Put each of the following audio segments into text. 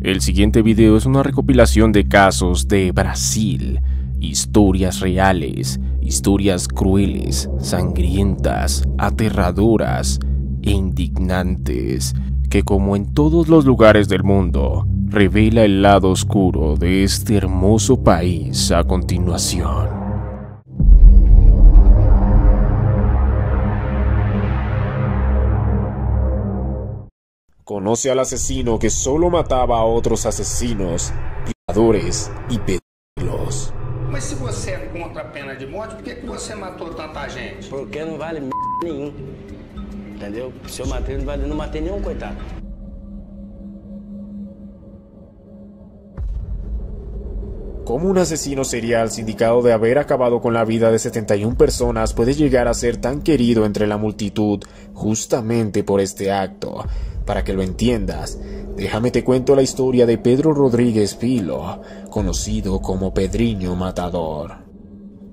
El siguiente video es una recopilación de casos de Brasil, historias reales, historias crueles, sangrientas, aterradoras e indignantes, que como en todos los lugares del mundo, revela el lado oscuro de este hermoso país a continuación. Conoce al asesino que solo matava a outros asesinos, violadores e pedófilos. Mas se você é contra a pena de morte, por que você matou tanta gente? Porque não vale nenhum, entendeu? Se eu matei, não matei nenhum, coitado. ¿Cómo un asesino serial sindicado de haber acabado con la vida de 71 personas puede llegar a ser tan querido entre la multitud justamente por este acto? Para que lo entiendas, déjame te cuento la historia de Pedro Rodríguez Filho, conocido como Pedrinho Matador.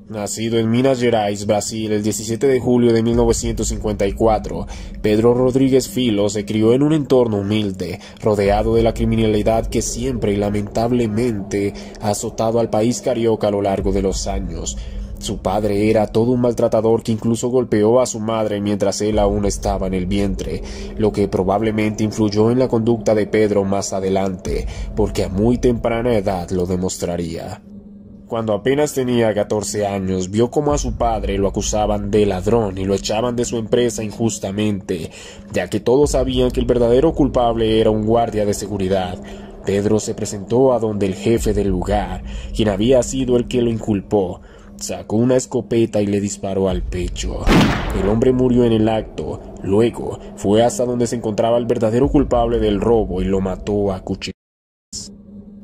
Nacido en Minas Gerais, Brasil, el 17 de julio de 1954, Pedro Rodríguez Filho se crió en un entorno humilde, rodeado de la criminalidad que siempre y lamentablemente ha azotado al país carioca a lo largo de los años. Su padre era todo un maltratador que incluso golpeó a su madre mientras él aún estaba en el vientre, lo que probablemente influyó en la conducta de Pedro más adelante, porque a muy temprana edad lo demostraría. Cuando apenas tenía 14 años, vio cómo a su padre lo acusaban de ladrón y lo echaban de su empresa injustamente, ya que todos sabían que el verdadero culpable era un guardia de seguridad. Pedro se presentó a donde el jefe del lugar, quien había sido el que lo inculpó. Sacó una escopeta y le disparó al pecho. El hombre murió en el acto. Luego fue hasta donde se encontraba el verdadero culpable del robo y lo mató a cuchillas.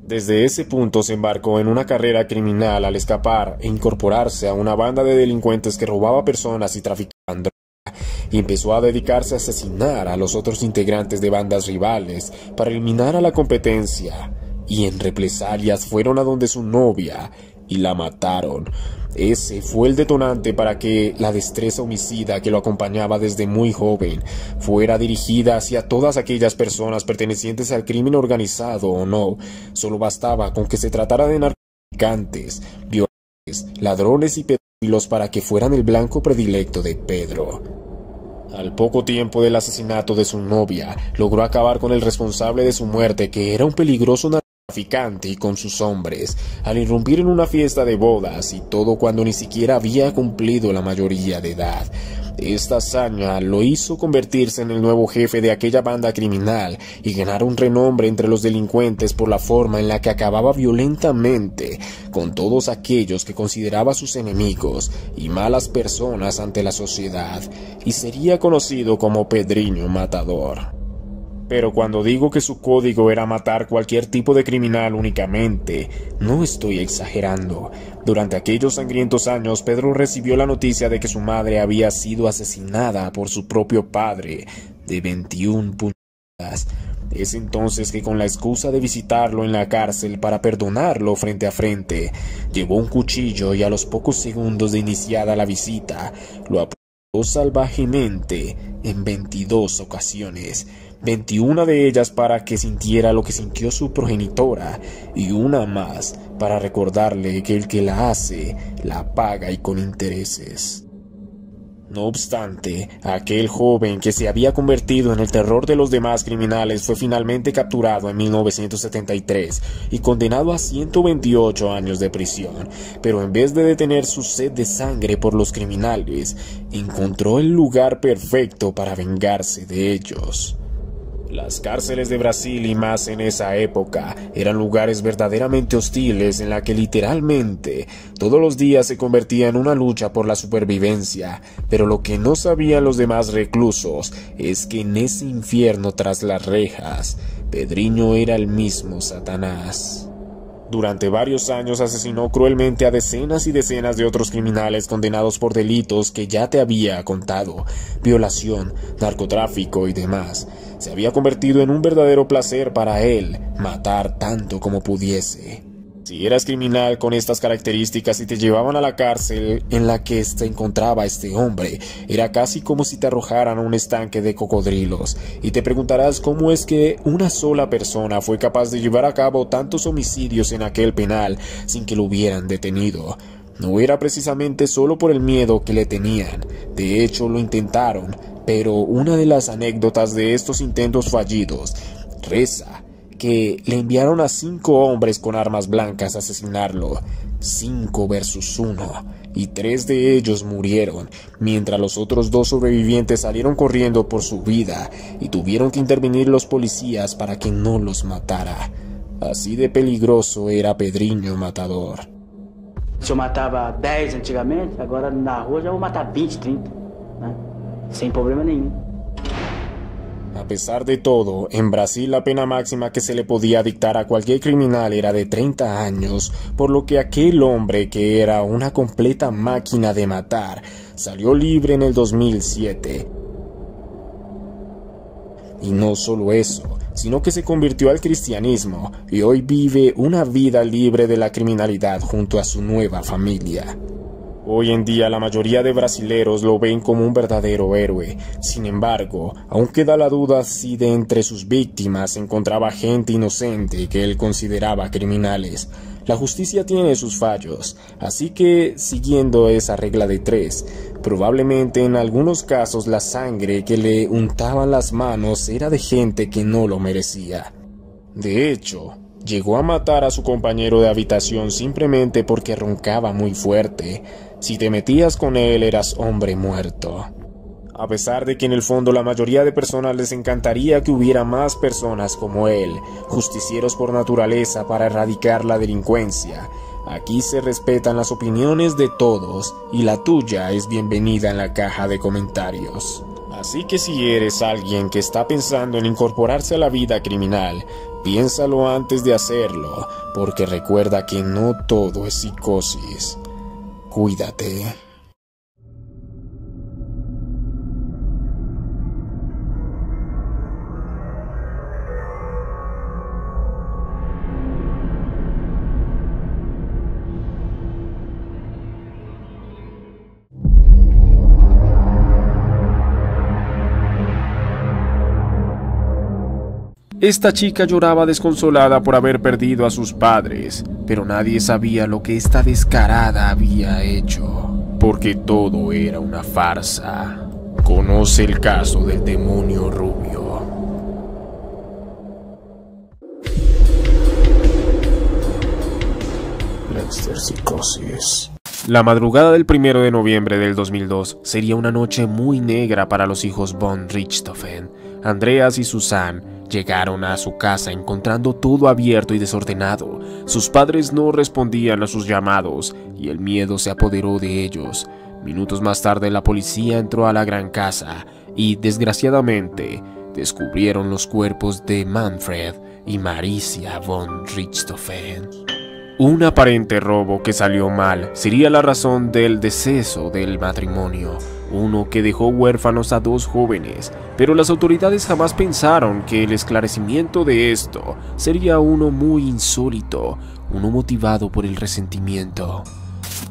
Desde ese punto se embarcó en una carrera criminal al escapar e incorporarse a una banda de delincuentes que robaba personas y traficaban droga, y empezó a dedicarse a asesinar a los otros integrantes de bandas rivales para eliminar a la competencia, y en represalias fueron a donde su novia y la mataron. Ese fue el detonante para que la destreza homicida que lo acompañaba desde muy joven fuera dirigida hacia todas aquellas personas pertenecientes al crimen organizado o no. Solo bastaba con que se tratara de narcotraficantes, violadores, ladrones y pedófilos para que fueran el blanco predilecto de Pedro. Al poco tiempo del asesinato de su novia, logró acabar con el responsable de su muerte, que era un peligroso narcotraficante, y con sus hombres, al irrumpir en una fiesta de bodas, y todo cuando ni siquiera había cumplido la mayoría de edad. Esta hazaña lo hizo convertirse en el nuevo jefe de aquella banda criminal y ganar un renombre entre los delincuentes por la forma en la que acababa violentamente con todos aquellos que consideraba sus enemigos y malas personas ante la sociedad, y sería conocido como Pedrinho Matador. Pero cuando digo que su código era matar cualquier tipo de criminal únicamente, no estoy exagerando. Durante aquellos sangrientos años, Pedro recibió la noticia de que su madre había sido asesinada por su propio padre, de 21 puñaladas. Es entonces que, con la excusa de visitarlo en la cárcel para perdonarlo frente a frente, llevó un cuchillo y a los pocos segundos de iniciada la visita, lo apuñaló salvajemente en 22 ocasiones. 21 de ellas para que sintiera lo que sintió su progenitora, y una más para recordarle que el que la hace, la paga y con intereses. No obstante, aquel joven que se había convertido en el terror de los demás criminales fue finalmente capturado en 1973 y condenado a 128 años de prisión, pero en vez de detener su sed de sangre por los criminales, encontró el lugar perfecto para vengarse de ellos. Las cárceles de Brasil, y más en esa época, eran lugares verdaderamente hostiles en la que literalmente todos los días se convertía en una lucha por la supervivencia, pero lo que no sabían los demás reclusos es que en ese infierno tras las rejas, Pedrinho era el mismo Satanás. Durante varios años asesinó cruelmente a decenas y decenas de otros criminales condenados por delitos que ya te había contado: violación, narcotráfico y demás. Se había convertido en un verdadero placer para él matar tanto como pudiese. Si eras criminal con estas características y te llevaban a la cárcel en la que se encontraba este hombre, era casi como si te arrojaran a un estanque de cocodrilos. Y te preguntarás cómo es que una sola persona fue capaz de llevar a cabo tantos homicidios en aquel penal sin que lo hubieran detenido. No era precisamente solo por el miedo que le tenían. De hecho, lo intentaron, pero una de las anécdotas de estos intentos fallidos reza que le enviaron a 5 hombres con armas blancas a asesinarlo, 5 versus 1, y 3 de ellos murieron, mientras los otros 2 sobrevivientes salieron corriendo por su vida y tuvieron que intervenir los policías para que no los matara. Así de peligroso era Pedrinho Matador. Se eu matava 10 antigamente, agora na rua já vou matar 20, 30, né? Sem problema nenhum. A pesar de todo, en Brasil la pena máxima que se le podía dictar a cualquier criminal era de 30 años, por lo que aquel hombre, que era una completa máquina de matar, salió libre en el 2007. Y no solo eso, sino que se convirtió al cristianismo y hoy vive una vida libre de la criminalidad junto a su nueva familia. Hoy en día la mayoría de brasileros lo ven como un verdadero héroe. Sin embargo, aún queda la duda si de entre sus víctimas se encontraba gente inocente que él consideraba criminales. La justicia tiene sus fallos, así que, siguiendo esa regla de 3, probablemente en algunos casos la sangre que le untaban las manos era de gente que no lo merecía. De hecho, llegó a matar a su compañero de habitación simplemente porque roncaba muy fuerte. Si te metías con él, eras hombre muerto. A pesar de que en el fondo la mayoría de personas les encantaría que hubiera más personas como él, justicieros por naturaleza para erradicar la delincuencia, aquí se respetan las opiniones de todos y la tuya es bienvenida en la caja de comentarios. Así que si eres alguien que está pensando en incorporarse a la vida criminal, piénsalo antes de hacerlo, porque recuerda que no todo es psicosis. Cuídate. Esta chica lloraba desconsolada por haber perdido a sus padres, pero nadie sabía lo que esta descarada había hecho, porque todo era una farsa. Conoce el caso del demonio rubio. Lexter Psicosis. La madrugada del 1 de noviembre del 2002 sería una noche muy negra para los hijos von Richthofen. Andreas y Susanne llegaron a su casa encontrando todo abierto y desordenado. Sus padres no respondían a sus llamados y el miedo se apoderó de ellos. Minutos más tarde la policía entró a la gran casa y, desgraciadamente, descubrieron los cuerpos de Manfred y Maricia von Richthofen. Un aparente robo que salió mal sería la razón del deceso del matrimonio, uno que dejó huérfanos a 2 jóvenes, pero las autoridades jamás pensaron que el esclarecimiento de esto sería uno muy insólito, uno motivado por el resentimiento.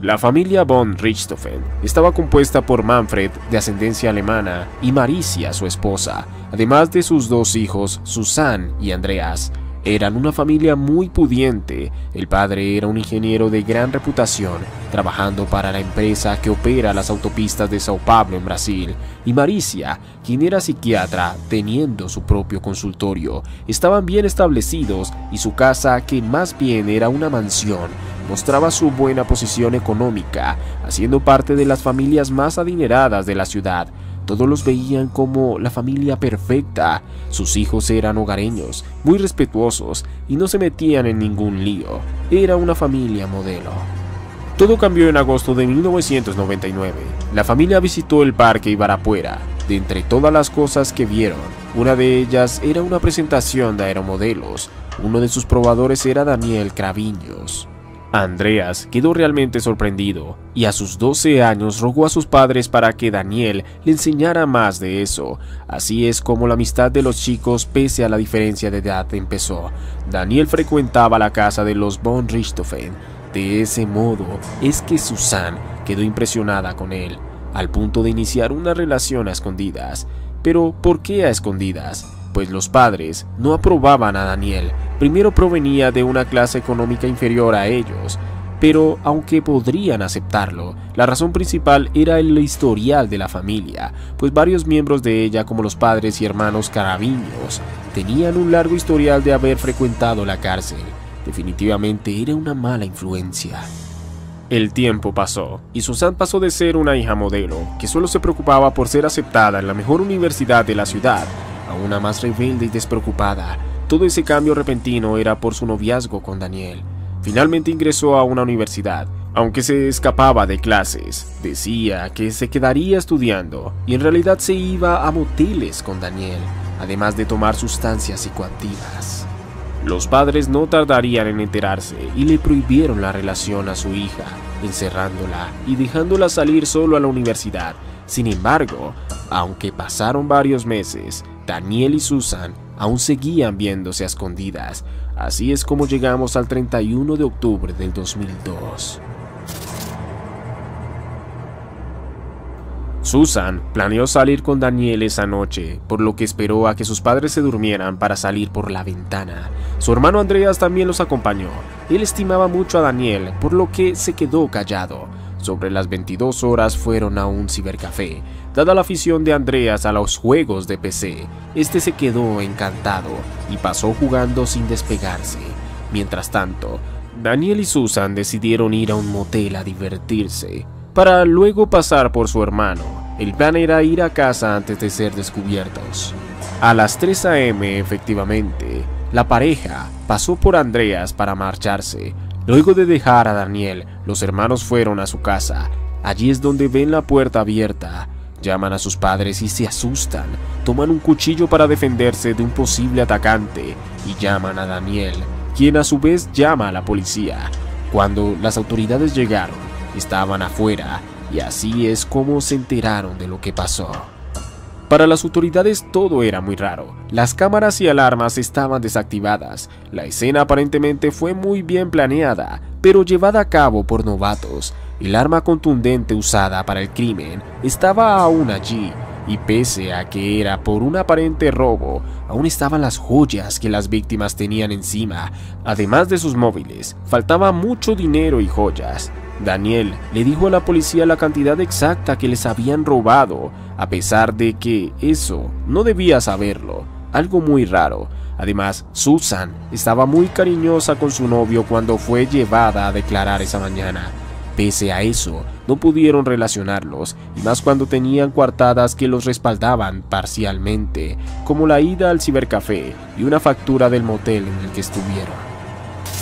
La familia von Richthofen estaba compuesta por Manfred, de ascendencia alemana, y Maricia, su esposa, además de sus 2 hijos, Susanne y Andreas. Eran una familia muy pudiente. El padre era un ingeniero de gran reputación, trabajando para la empresa que opera las autopistas de Sao Paulo en Brasil, y Maricia, quien era psiquiatra, teniendo su propio consultorio. Estaban bien establecidos y su casa, que más bien era una mansión, mostraba su buena posición económica, haciendo parte de las familias más adineradas de la ciudad. Todos los veían como la familia perfecta. Sus hijos eran hogareños, muy respetuosos y no se metían en ningún lío. Era una familia modelo. Todo cambió en agosto de 1999. La familia visitó el parque Ibirapuera. De entre todas las cosas que vieron, una de ellas era una presentación de aeromodelos. Uno de sus probadores era Daniel Cravinhos. Andreas quedó realmente sorprendido y a sus 12 años rogó a sus padres para que Daniel le enseñara más de eso. Así es como la amistad de los chicos, pese a la diferencia de edad, empezó. Daniel frecuentaba la casa de los von Richthofen. De ese modo es que Susan quedó impresionada con él, al punto de iniciar una relación a escondidas. Pero ¿por qué a escondidas? Pues los padres no aprobaban a Daniel. Primero, provenía de una clase económica inferior a ellos, pero aunque podrían aceptarlo, la razón principal era el historial de la familia, pues varios miembros de ella, como los padres y hermanos Caraviños, tenían un largo historial de haber frecuentado la cárcel. Definitivamente era una mala influencia. El tiempo pasó, y Susan pasó de ser una hija modelo, que solo se preocupaba por ser aceptada en la mejor universidad de la ciudad, a una más rebelde y despreocupada. Todo ese cambio repentino era por su noviazgo con Daniel. Finalmente ingresó a una universidad, aunque se escapaba de clases. Decía que se quedaría estudiando, y en realidad se iba a moteles con Daniel, además de tomar sustancias psicoactivas. Los padres no tardarían en enterarse y le prohibieron la relación a su hija, encerrándola y dejándola salir solo a la universidad. Sin embargo, aunque pasaron varios meses, Daniel y Susan aún seguían viéndose a escondidas. Así es como llegamos al 31 de octubre del 2002. Susan planeó salir con Daniel esa noche, por lo que esperó a que sus padres se durmieran para salir por la ventana. Su hermano Andreas también los acompañó. Él estimaba mucho a Daniel, por lo que se quedó callado. Sobre las 22 horas fueron a un cibercafé. Dada la afición de Andreas a los juegos de PC, este se quedó encantado y pasó jugando sin despegarse. Mientras tanto, Daniel y Susan decidieron ir a un motel a divertirse, para luego pasar por su hermano. El plan era ir a casa antes de ser descubiertos. A las 3 a.m. efectivamente, la pareja pasó por Andreas para marcharse. Luego de dejar a Daniel, los hermanos fueron a su casa. Allí es donde ven la puerta abierta. Llaman a sus padres y se asustan. Toman un cuchillo para defenderse de un posible atacante y llaman a Daniel, quien a su vez llama a la policía. Cuando las autoridades llegaron, estaban afuera y así es como se enteraron de lo que pasó. Para las autoridades todo era muy raro. Las cámaras y alarmas estaban desactivadas. La escena aparentemente fue muy bien planeada, pero llevada a cabo por novatos. El arma contundente usada para el crimen estaba aún allí, y pese a que era por un aparente robo, aún estaban las joyas que las víctimas tenían encima. Además de sus móviles, faltaba mucho dinero y joyas. Daniel le dijo a la policía la cantidad exacta que les habían robado, a pesar de que eso no debía saberlo, algo muy raro. Además, Susan estaba muy cariñosa con su novio cuando fue llevada a declarar esa mañana. Pese a eso, no pudieron relacionarlos, y más cuando tenían coartadas que los respaldaban parcialmente, como la ida al cibercafé y una factura del motel en el que estuvieron.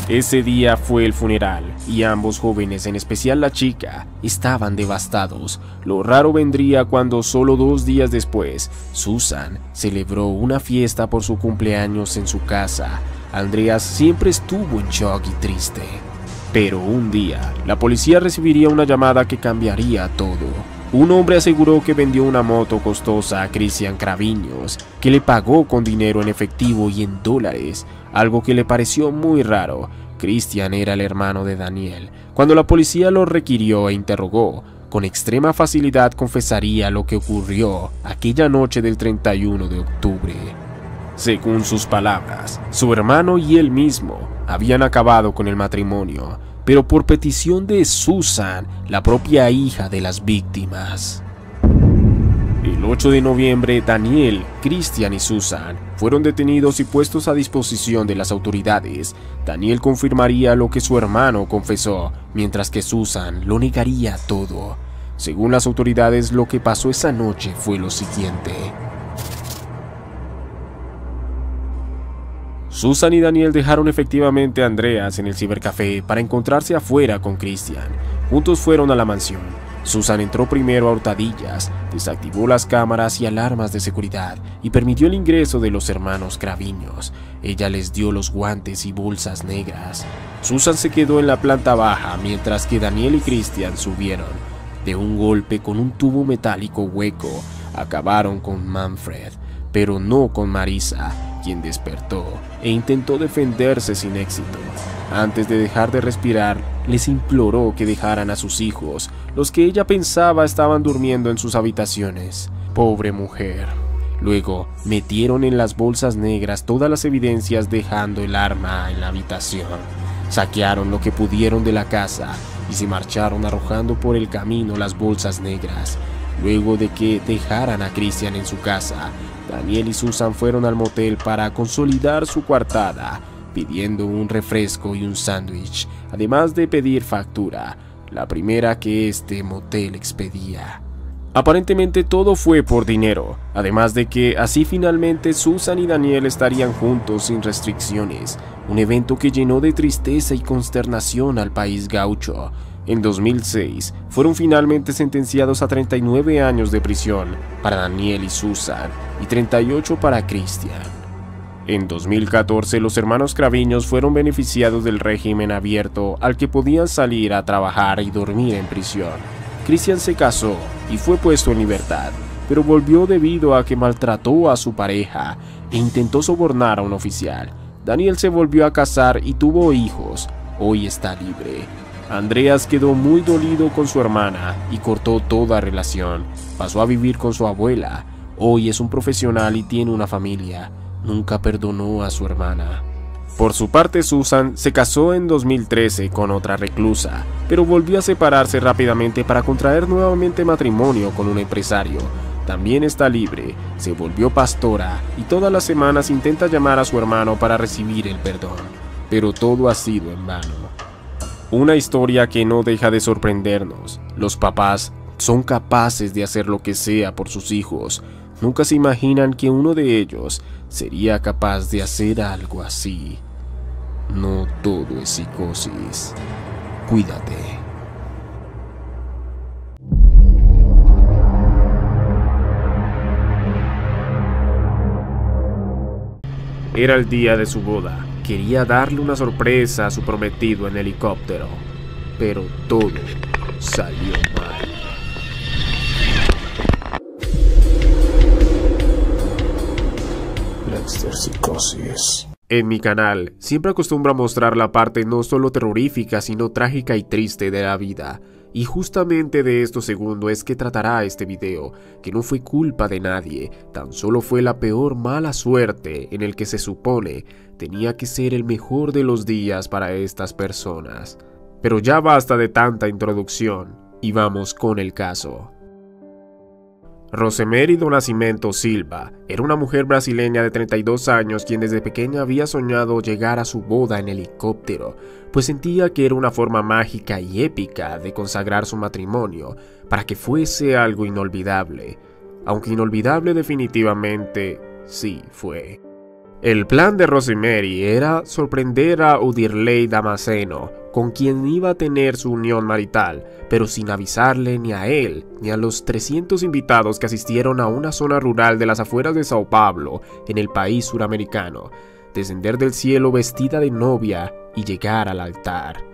Ese día fue el funeral, y ambos jóvenes, en especial la chica, estaban devastados. Lo raro vendría cuando solo 2 días después, Susan celebró una fiesta por su cumpleaños en su casa. Andreas siempre estuvo en shock y triste. Pero un día, la policía recibiría una llamada que cambiaría todo. Un hombre aseguró que vendió una moto costosa a Christian Caraviños, que le pagó con dinero en efectivo y en dólares, algo que le pareció muy raro. Christian era el hermano de Daniel. Cuando la policía lo requirió e interrogó, con extrema facilidad confesaría lo que ocurrió aquella noche del 31 de octubre. Según sus palabras, su hermano y él mismo habían acabado con el matrimonio, pero por petición de Susan, la propia hija de las víctimas. El 8 de noviembre, Daniel, Christian y Susan fueron detenidos y puestos a disposición de las autoridades. Daniel confirmaría lo que su hermano confesó, mientras que Susan lo negaría todo. Según las autoridades, lo que pasó esa noche fue lo siguiente. Susan y Daniel dejaron efectivamente a Andreas en el cibercafé para encontrarse afuera con Christian. Juntos fueron a la mansión. Susan entró primero a hurtadillas, desactivó las cámaras y alarmas de seguridad y permitió el ingreso de los hermanos Craviños. Ella les dio los guantes y bolsas negras. Susan se quedó en la planta baja mientras que Daniel y Christian subieron. De un golpe con un tubo metálico hueco, acabaron con Manfred, pero no con Marisa, quien despertó e intentó defenderse sin éxito. Antes de dejar de respirar, les imploró que dejaran a sus hijos, los que ella pensaba estaban durmiendo en sus habitaciones. Pobre mujer. Luego, metieron en las bolsas negras todas las evidencias dejando el arma en la habitación. Saquearon lo que pudieron de la casa y se marcharon arrojando por el camino las bolsas negras. Luego de que dejaran a Christian en su casa, Daniel y Susan fueron al motel para consolidar su coartada, pidiendo un refresco y un sándwich, además de pedir factura, la primera que este motel expedía. Aparentemente todo fue por dinero, además de que así finalmente Susan y Daniel estarían juntos sin restricciones, un evento que llenó de tristeza y consternación al país gaucho. En 2006 fueron finalmente sentenciados a 39 años de prisión para Daniel y Susan y 38 para Christian. En 2014 los hermanos Craviños fueron beneficiados del régimen abierto al que podían salir a trabajar y dormir en prisión. Christian se casó y fue puesto en libertad, pero volvió debido a que maltrató a su pareja e intentó sobornar a un oficial. Daniel se volvió a casar y tuvo hijos. Hoy está libre. Andreas quedó muy dolido con su hermana y cortó toda relación. Pasó a vivir con su abuela. Hoy es un profesional y tiene una familia. Nunca perdonó a su hermana. Por su parte, Susan se casó en 2013 con otra reclusa, pero volvió a separarse rápidamente para contraer nuevamente matrimonio con un empresario. También está libre, se volvió pastora y todas las semanas intenta llamar a su hermano para recibir el perdón, pero todo ha sido en vano. Una historia que no deja de sorprendernos. Los papás son capaces de hacer lo que sea por sus hijos. Nunca se imaginan que uno de ellos sería capaz de hacer algo así. No todo es psicosis. Cuídate. Era el día de su boda. Quería darle una sorpresa a su prometido en helicóptero, pero todo salió mal. Blackster Psicosis. En mi canal siempre acostumbro a mostrar la parte no solo terrorífica sino trágica y triste de la vida. Y justamente de esto segundo es que tratará este video, que no fue culpa de nadie, tan solo fue la peor mala suerte en el que se supone tenía que ser el mejor de los días para estas personas. Pero ya basta de tanta introducción y vamos con el caso. Rosemary do Nascimento Silva era una mujer brasileña de 32 años quien desde pequeña había soñado llegar a su boda en helicóptero, pues sentía que era una forma mágica y épica de consagrar su matrimonio para que fuese algo inolvidable, aunque inolvidable definitivamente sí fue. El plan de Rosemary era sorprender a Odirley Damasceno, con quien iba a tener su unión marital, pero sin avisarle ni a él ni a los 300 invitados que asistieron a una zona rural de las afueras de Sao Paulo, en el país suramericano, descender del cielo vestida de novia y llegar al altar.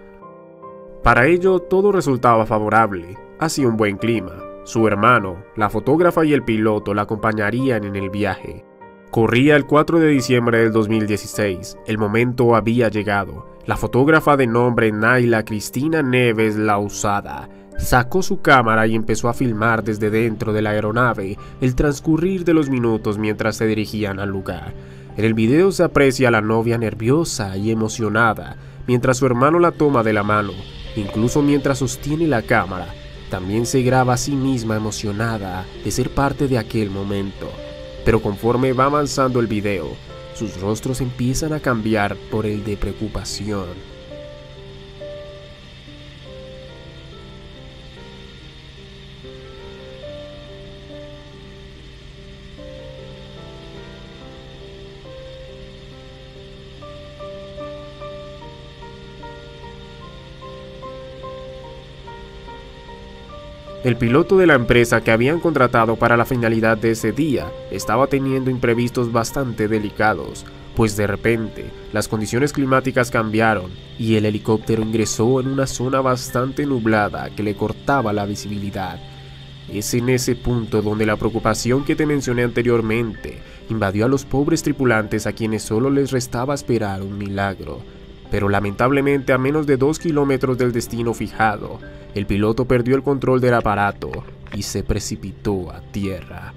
Para ello todo resultaba favorable, hacía un buen clima. Su hermano, la fotógrafa y el piloto la acompañarían en el viaje. Corría el 4 de diciembre del 2016, el momento había llegado. La fotógrafa de nombre Naila Cristina Neves Lausada sacó su cámara y empezó a filmar desde dentro de la aeronave el transcurrir de los minutos mientras se dirigían al lugar. En el video se aprecia a la novia nerviosa y emocionada mientras su hermano la toma de la mano, incluso mientras sostiene la cámara. También se graba a sí misma emocionada de ser parte de aquel momento. Pero conforme va avanzando el video, sus rostros empiezan a cambiar por el de preocupación. El piloto de la empresa que habían contratado para la finalidad de ese día estaba teniendo imprevistos bastante delicados, pues de repente las condiciones climáticas cambiaron y el helicóptero ingresó en una zona bastante nublada que le cortaba la visibilidad. Es en ese punto donde la preocupación que te mencioné anteriormente invadió a los pobres tripulantes, a quienes solo les restaba esperar un milagro. Pero lamentablemente, a menos de 2 kilómetros del destino fijado, el piloto perdió el control del aparato y se precipitó a tierra.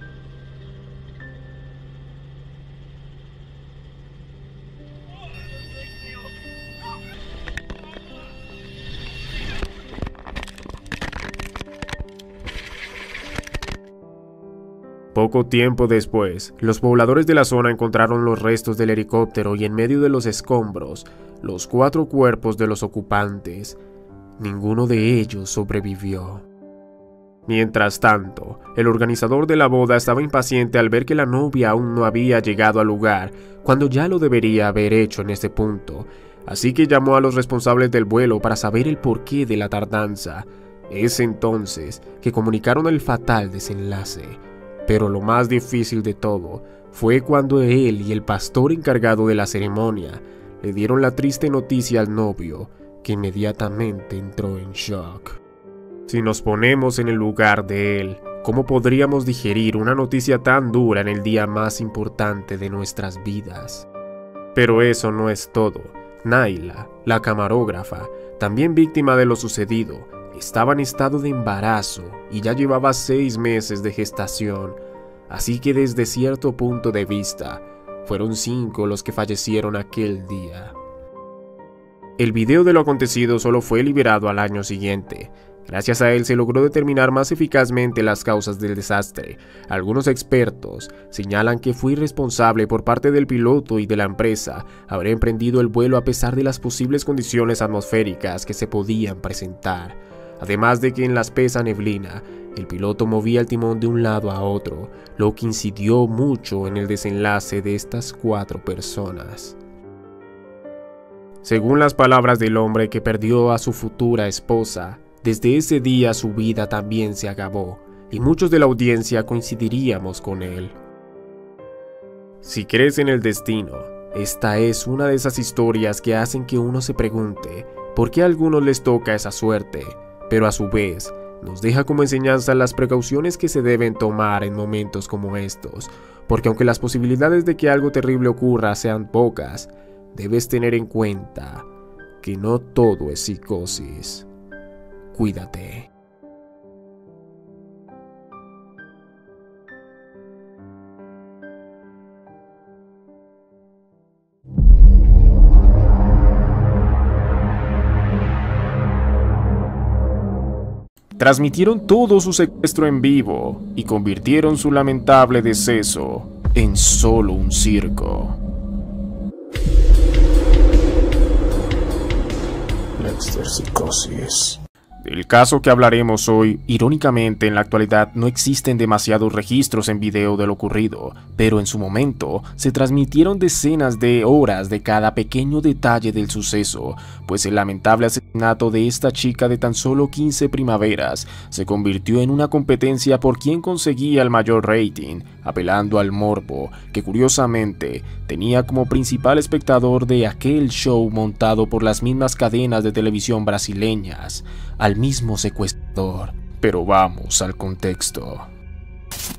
Poco tiempo después, los pobladores de la zona encontraron los restos del helicóptero y en medio de los escombros, los 4 cuerpos de los ocupantes. Ninguno de ellos sobrevivió. Mientras tanto, el organizador de la boda estaba impaciente al ver que la novia aún no había llegado al lugar, cuando ya lo debería haber hecho en este punto, así que llamó a los responsables del vuelo para saber el porqué de la tardanza. Es entonces que comunicaron el fatal desenlace. Pero lo más difícil de todo fue cuando él y el pastor encargado de la ceremonia le dieron la triste noticia al novio, que inmediatamente entró en shock. Si nos ponemos en el lugar de él, ¿cómo podríamos digerir una noticia tan dura en el día más importante de nuestras vidas? Pero eso no es todo. Naila, la camarógrafa, también víctima de lo sucedido, estaba en estado de embarazo y ya llevaba 6 meses de gestación, así que desde cierto punto de vista, fueron 5 los que fallecieron aquel día. El video de lo acontecido solo fue liberado al año siguiente. Gracias a él se logró determinar más eficazmente las causas del desastre. Algunos expertos señalan que fue irresponsable por parte del piloto y de la empresa haber emprendido el vuelo a pesar de las posibles condiciones atmosféricas que se podían presentar. Además de que en la espesa neblina, el piloto movía el timón de un lado a otro, lo que incidió mucho en el desenlace de estas 4 personas. Según las palabras del hombre que perdió a su futura esposa, desde ese día su vida también se acabó, y muchos de la audiencia coincidiríamos con él. Si crees en el destino, esta es una de esas historias que hacen que uno se pregunte por qué a algunos les toca esa suerte, pero a su vez nos deja como enseñanza las precauciones que se deben tomar en momentos como estos, porque aunque las posibilidades de que algo terrible ocurra sean pocas, debes tener en cuenta que no todo es psicosis. Cuídate. Transmitieron todo su secuestro en vivo y convirtieron su lamentable deceso en solo un circo. Lexter Psicosis. Del caso que hablaremos hoy, irónicamente en la actualidad no existen demasiados registros en video de lo ocurrido, pero en su momento se transmitieron decenas de horas de cada pequeño detalle del suceso, pues el lamentable asesinato de esta chica de tan solo 15 primaveras se convirtió en una competencia por quien conseguía el mayor rating, apelando al morbo, que curiosamente tenía como principal espectador de aquel show montado por las mismas cadenas de televisión brasileñas, al mismo secuestrador. Pero vamos al contexto.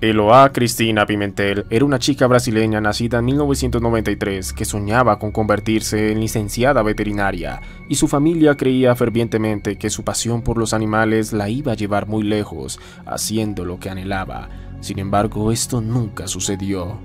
Eloá Cristina Pimentel era una chica brasileña nacida en 1993 que soñaba con convertirse en licenciada veterinaria, y su familia creía fervientemente que su pasión por los animales la iba a llevar muy lejos, haciendo lo que anhelaba. Sin embargo, esto nunca sucedió.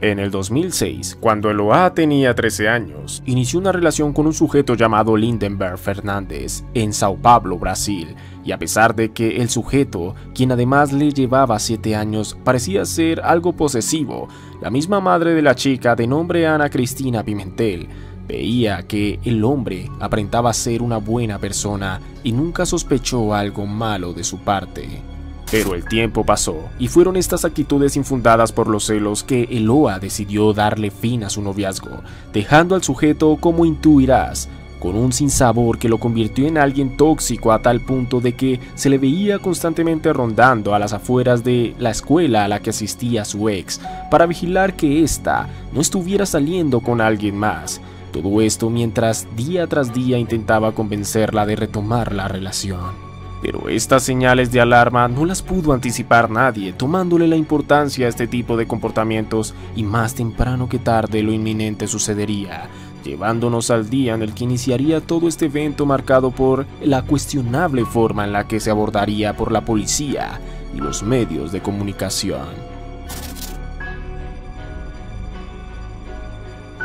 En el 2006, cuando Eloá tenía 13 años, inició una relación con un sujeto llamado Lindenberg Fernández en Sao Paulo, Brasil, y a pesar de que el sujeto, quien además le llevaba 7 años, parecía ser algo posesivo, la misma madre de la chica, de nombre Ana Cristina Pimentel, veía que el hombre aparentaba ser una buena persona y nunca sospechó algo malo de su parte. Pero el tiempo pasó, y fueron estas actitudes infundadas por los celos que Eloá decidió darle fin a su noviazgo, dejando al sujeto, como intuirás, con un sinsabor que lo convirtió en alguien tóxico a tal punto de que se le veía constantemente rondando a las afueras de la escuela a la que asistía su ex, para vigilar que ésta no estuviera saliendo con alguien más. Todo esto mientras día tras día intentaba convencerla de retomar la relación. Pero estas señales de alarma no las pudo anticipar nadie, tomándole la importancia a este tipo de comportamientos, y más temprano que tarde lo inminente sucedería, llevándonos al día en el que iniciaría todo este evento marcado por la cuestionable forma en la que se abordaría por la policía y los medios de comunicación.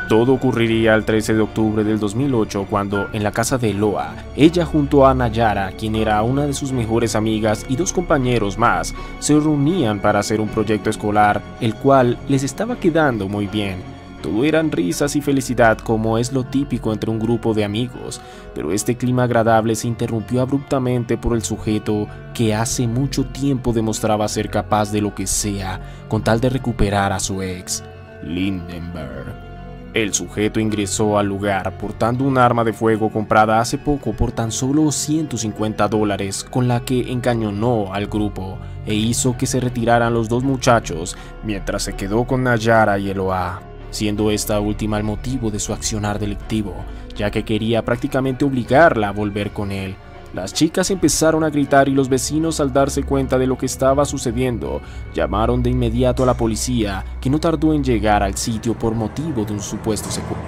Todo ocurriría el 13 de octubre del 2008 cuando, en la casa de Eloa, ella junto a Nayara, quien era una de sus mejores amigas, y dos compañeros más, se reunían para hacer un proyecto escolar, el cual les estaba quedando muy bien. Todo eran risas y felicidad, como es lo típico entre un grupo de amigos, pero este clima agradable se interrumpió abruptamente por el sujeto que hace mucho tiempo demostraba ser capaz de lo que sea con tal de recuperar a su ex, Lindenberg. El sujeto ingresó al lugar portando un arma de fuego comprada hace poco por tan solo $150, con la que encañonó al grupo e hizo que se retiraran los dos muchachos, mientras se quedó con Nayara y Eloa, siendo esta última el motivo de su accionar delictivo, ya que quería prácticamente obligarla a volver con él. Las chicas empezaron a gritar y los vecinos, al darse cuenta de lo que estaba sucediendo, llamaron de inmediato a la policía, que no tardó en llegar al sitio por motivo de un supuesto secuestro.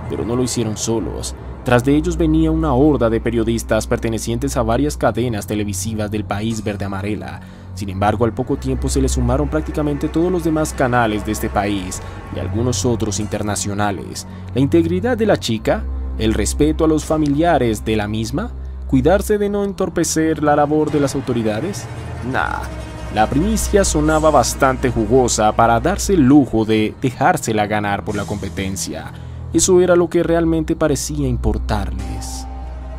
Pero no lo hicieron solos. Tras de ellos venía una horda de periodistas pertenecientes a varias cadenas televisivas del país verde-amarela. Sin embargo, al poco tiempo se le sumaron prácticamente todos los demás canales de este país y algunos otros internacionales. La integridad de la chica, el respeto a los familiares de la misma, ¿cuidarse de no entorpecer la labor de las autoridades? Nah, la primicia sonaba bastante jugosa para darse el lujo de dejársela ganar por la competencia. Eso era lo que realmente parecía importarles.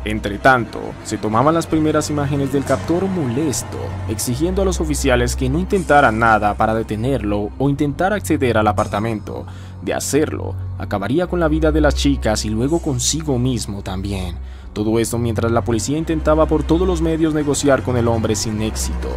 Entretanto, se tomaban las primeras imágenes del captor molesto, exigiendo a los oficiales que no intentaran nada para detenerlo o intentar acceder al apartamento. De hacerlo, acabaría con la vida de las chicas y luego consigo mismo también. Todo esto mientras la policía intentaba por todos los medios negociar con el hombre sin éxito.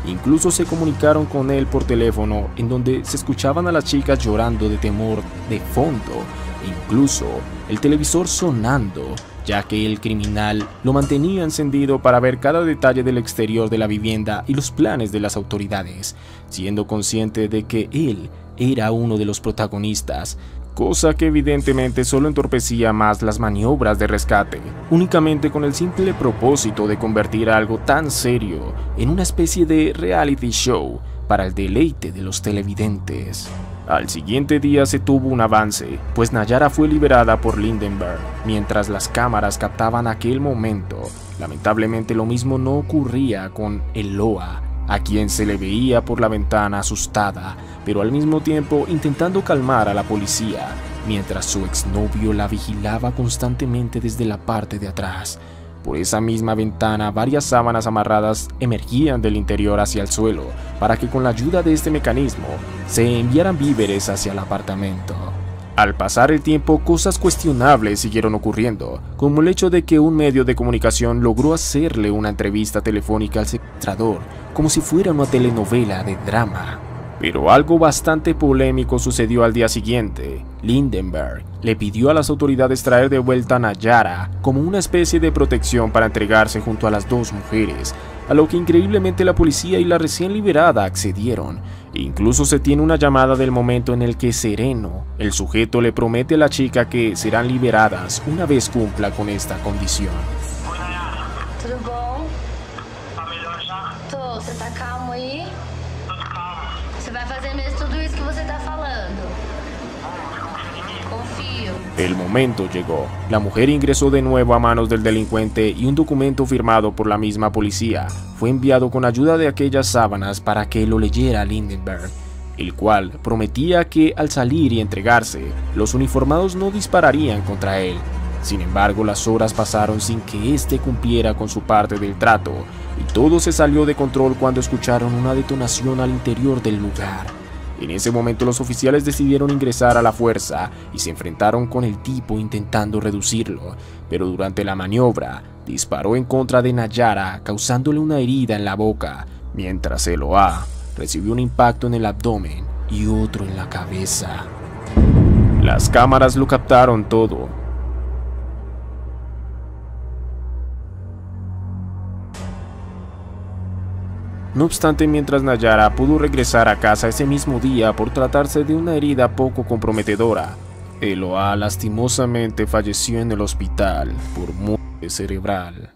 Incluso se comunicaron con él por teléfono, en donde se escuchaban a las chicas llorando de temor de fondo, e incluso el televisor sonando, ya que el criminal lo mantenía encendido para ver cada detalle del exterior de la vivienda y los planes de las autoridades, siendo consciente de que él era uno de los protagonistas, cosa que evidentemente solo entorpecía más las maniobras de rescate, únicamente con el simple propósito de convertir algo tan serio en una especie de reality show para el deleite de los televidentes. Al siguiente día se tuvo un avance, pues Nayara fue liberada por Lindenberg, mientras las cámaras captaban aquel momento. Lamentablemente lo mismo no ocurría con Eloa, a quien se le veía por la ventana asustada, pero al mismo tiempo intentando calmar a la policía, mientras su exnovio la vigilaba constantemente desde la parte de atrás. Por esa misma ventana, varias sábanas amarradas emergían del interior hacia el suelo, para que con la ayuda de este mecanismo se enviaran víveres hacia el apartamento. Al pasar el tiempo, cosas cuestionables siguieron ocurriendo, como el hecho de que un medio de comunicación logró hacerle una entrevista telefónica al secuestrador, como si fuera una telenovela de drama. Pero algo bastante polémico sucedió al día siguiente. Lindenberg le pidió a las autoridades traer de vuelta a Nayara como una especie de protección para entregarse junto a las dos mujeres, a lo que increíblemente la policía y la recién liberada accedieron. Incluso se tiene una llamada del momento en el que Sereno, el sujeto, le promete a la chica que serán liberadas una vez cumpla con esta condición. Tudo bom? Tá melhor já? Tô, você tá calmo aí? Tô calmo. Você vai fazer mesmo tudo isso que você tá falando? Confío. El momento llegó. La mujer ingresó de nuevo a manos del delincuente y un documento firmado por la misma policía fue enviado con ayuda de aquellas sábanas para que lo leyera Lindenberg, el cual prometía que al salir y entregarse, los uniformados no dispararían contra él. Sin embargo, las horas pasaron sin que éste cumpliera con su parte del trato, y todo se salió de control cuando escucharon una detonación al interior del lugar. En ese momento los oficiales decidieron ingresar a la fuerza y se enfrentaron con el tipo intentando reducirlo, pero durante la maniobra disparó en contra de Nayara, causándole una herida en la boca, mientras Eloá recibió un impacto en el abdomen y otro en la cabeza. Las cámaras lo captaron todo. No obstante, mientras Nayara pudo regresar a casa ese mismo día por tratarse de una herida poco comprometedora, Eloá lastimosamente falleció en el hospital por muerte cerebral.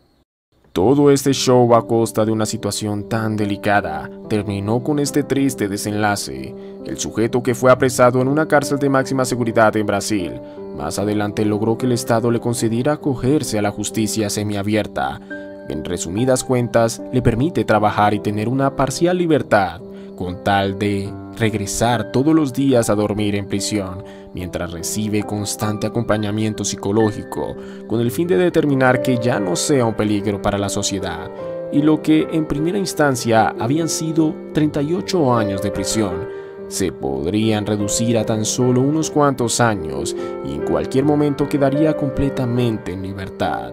Todo este show a costa de una situación tan delicada terminó con este triste desenlace. El sujeto, que fue apresado en una cárcel de máxima seguridad en Brasil, más adelante logró que el Estado le concediera acogerse a la justicia semiabierta. En resumidas cuentas, le permite trabajar y tener una parcial libertad, con tal de regresar todos los días a dormir en prisión, mientras recibe constante acompañamiento psicológico, con el fin de determinar que ya no sea un peligro para la sociedad, y lo que en primera instancia habían sido 38 años de prisión, se podrían reducir a tan solo unos cuantos años, y en cualquier momento quedaría completamente en libertad.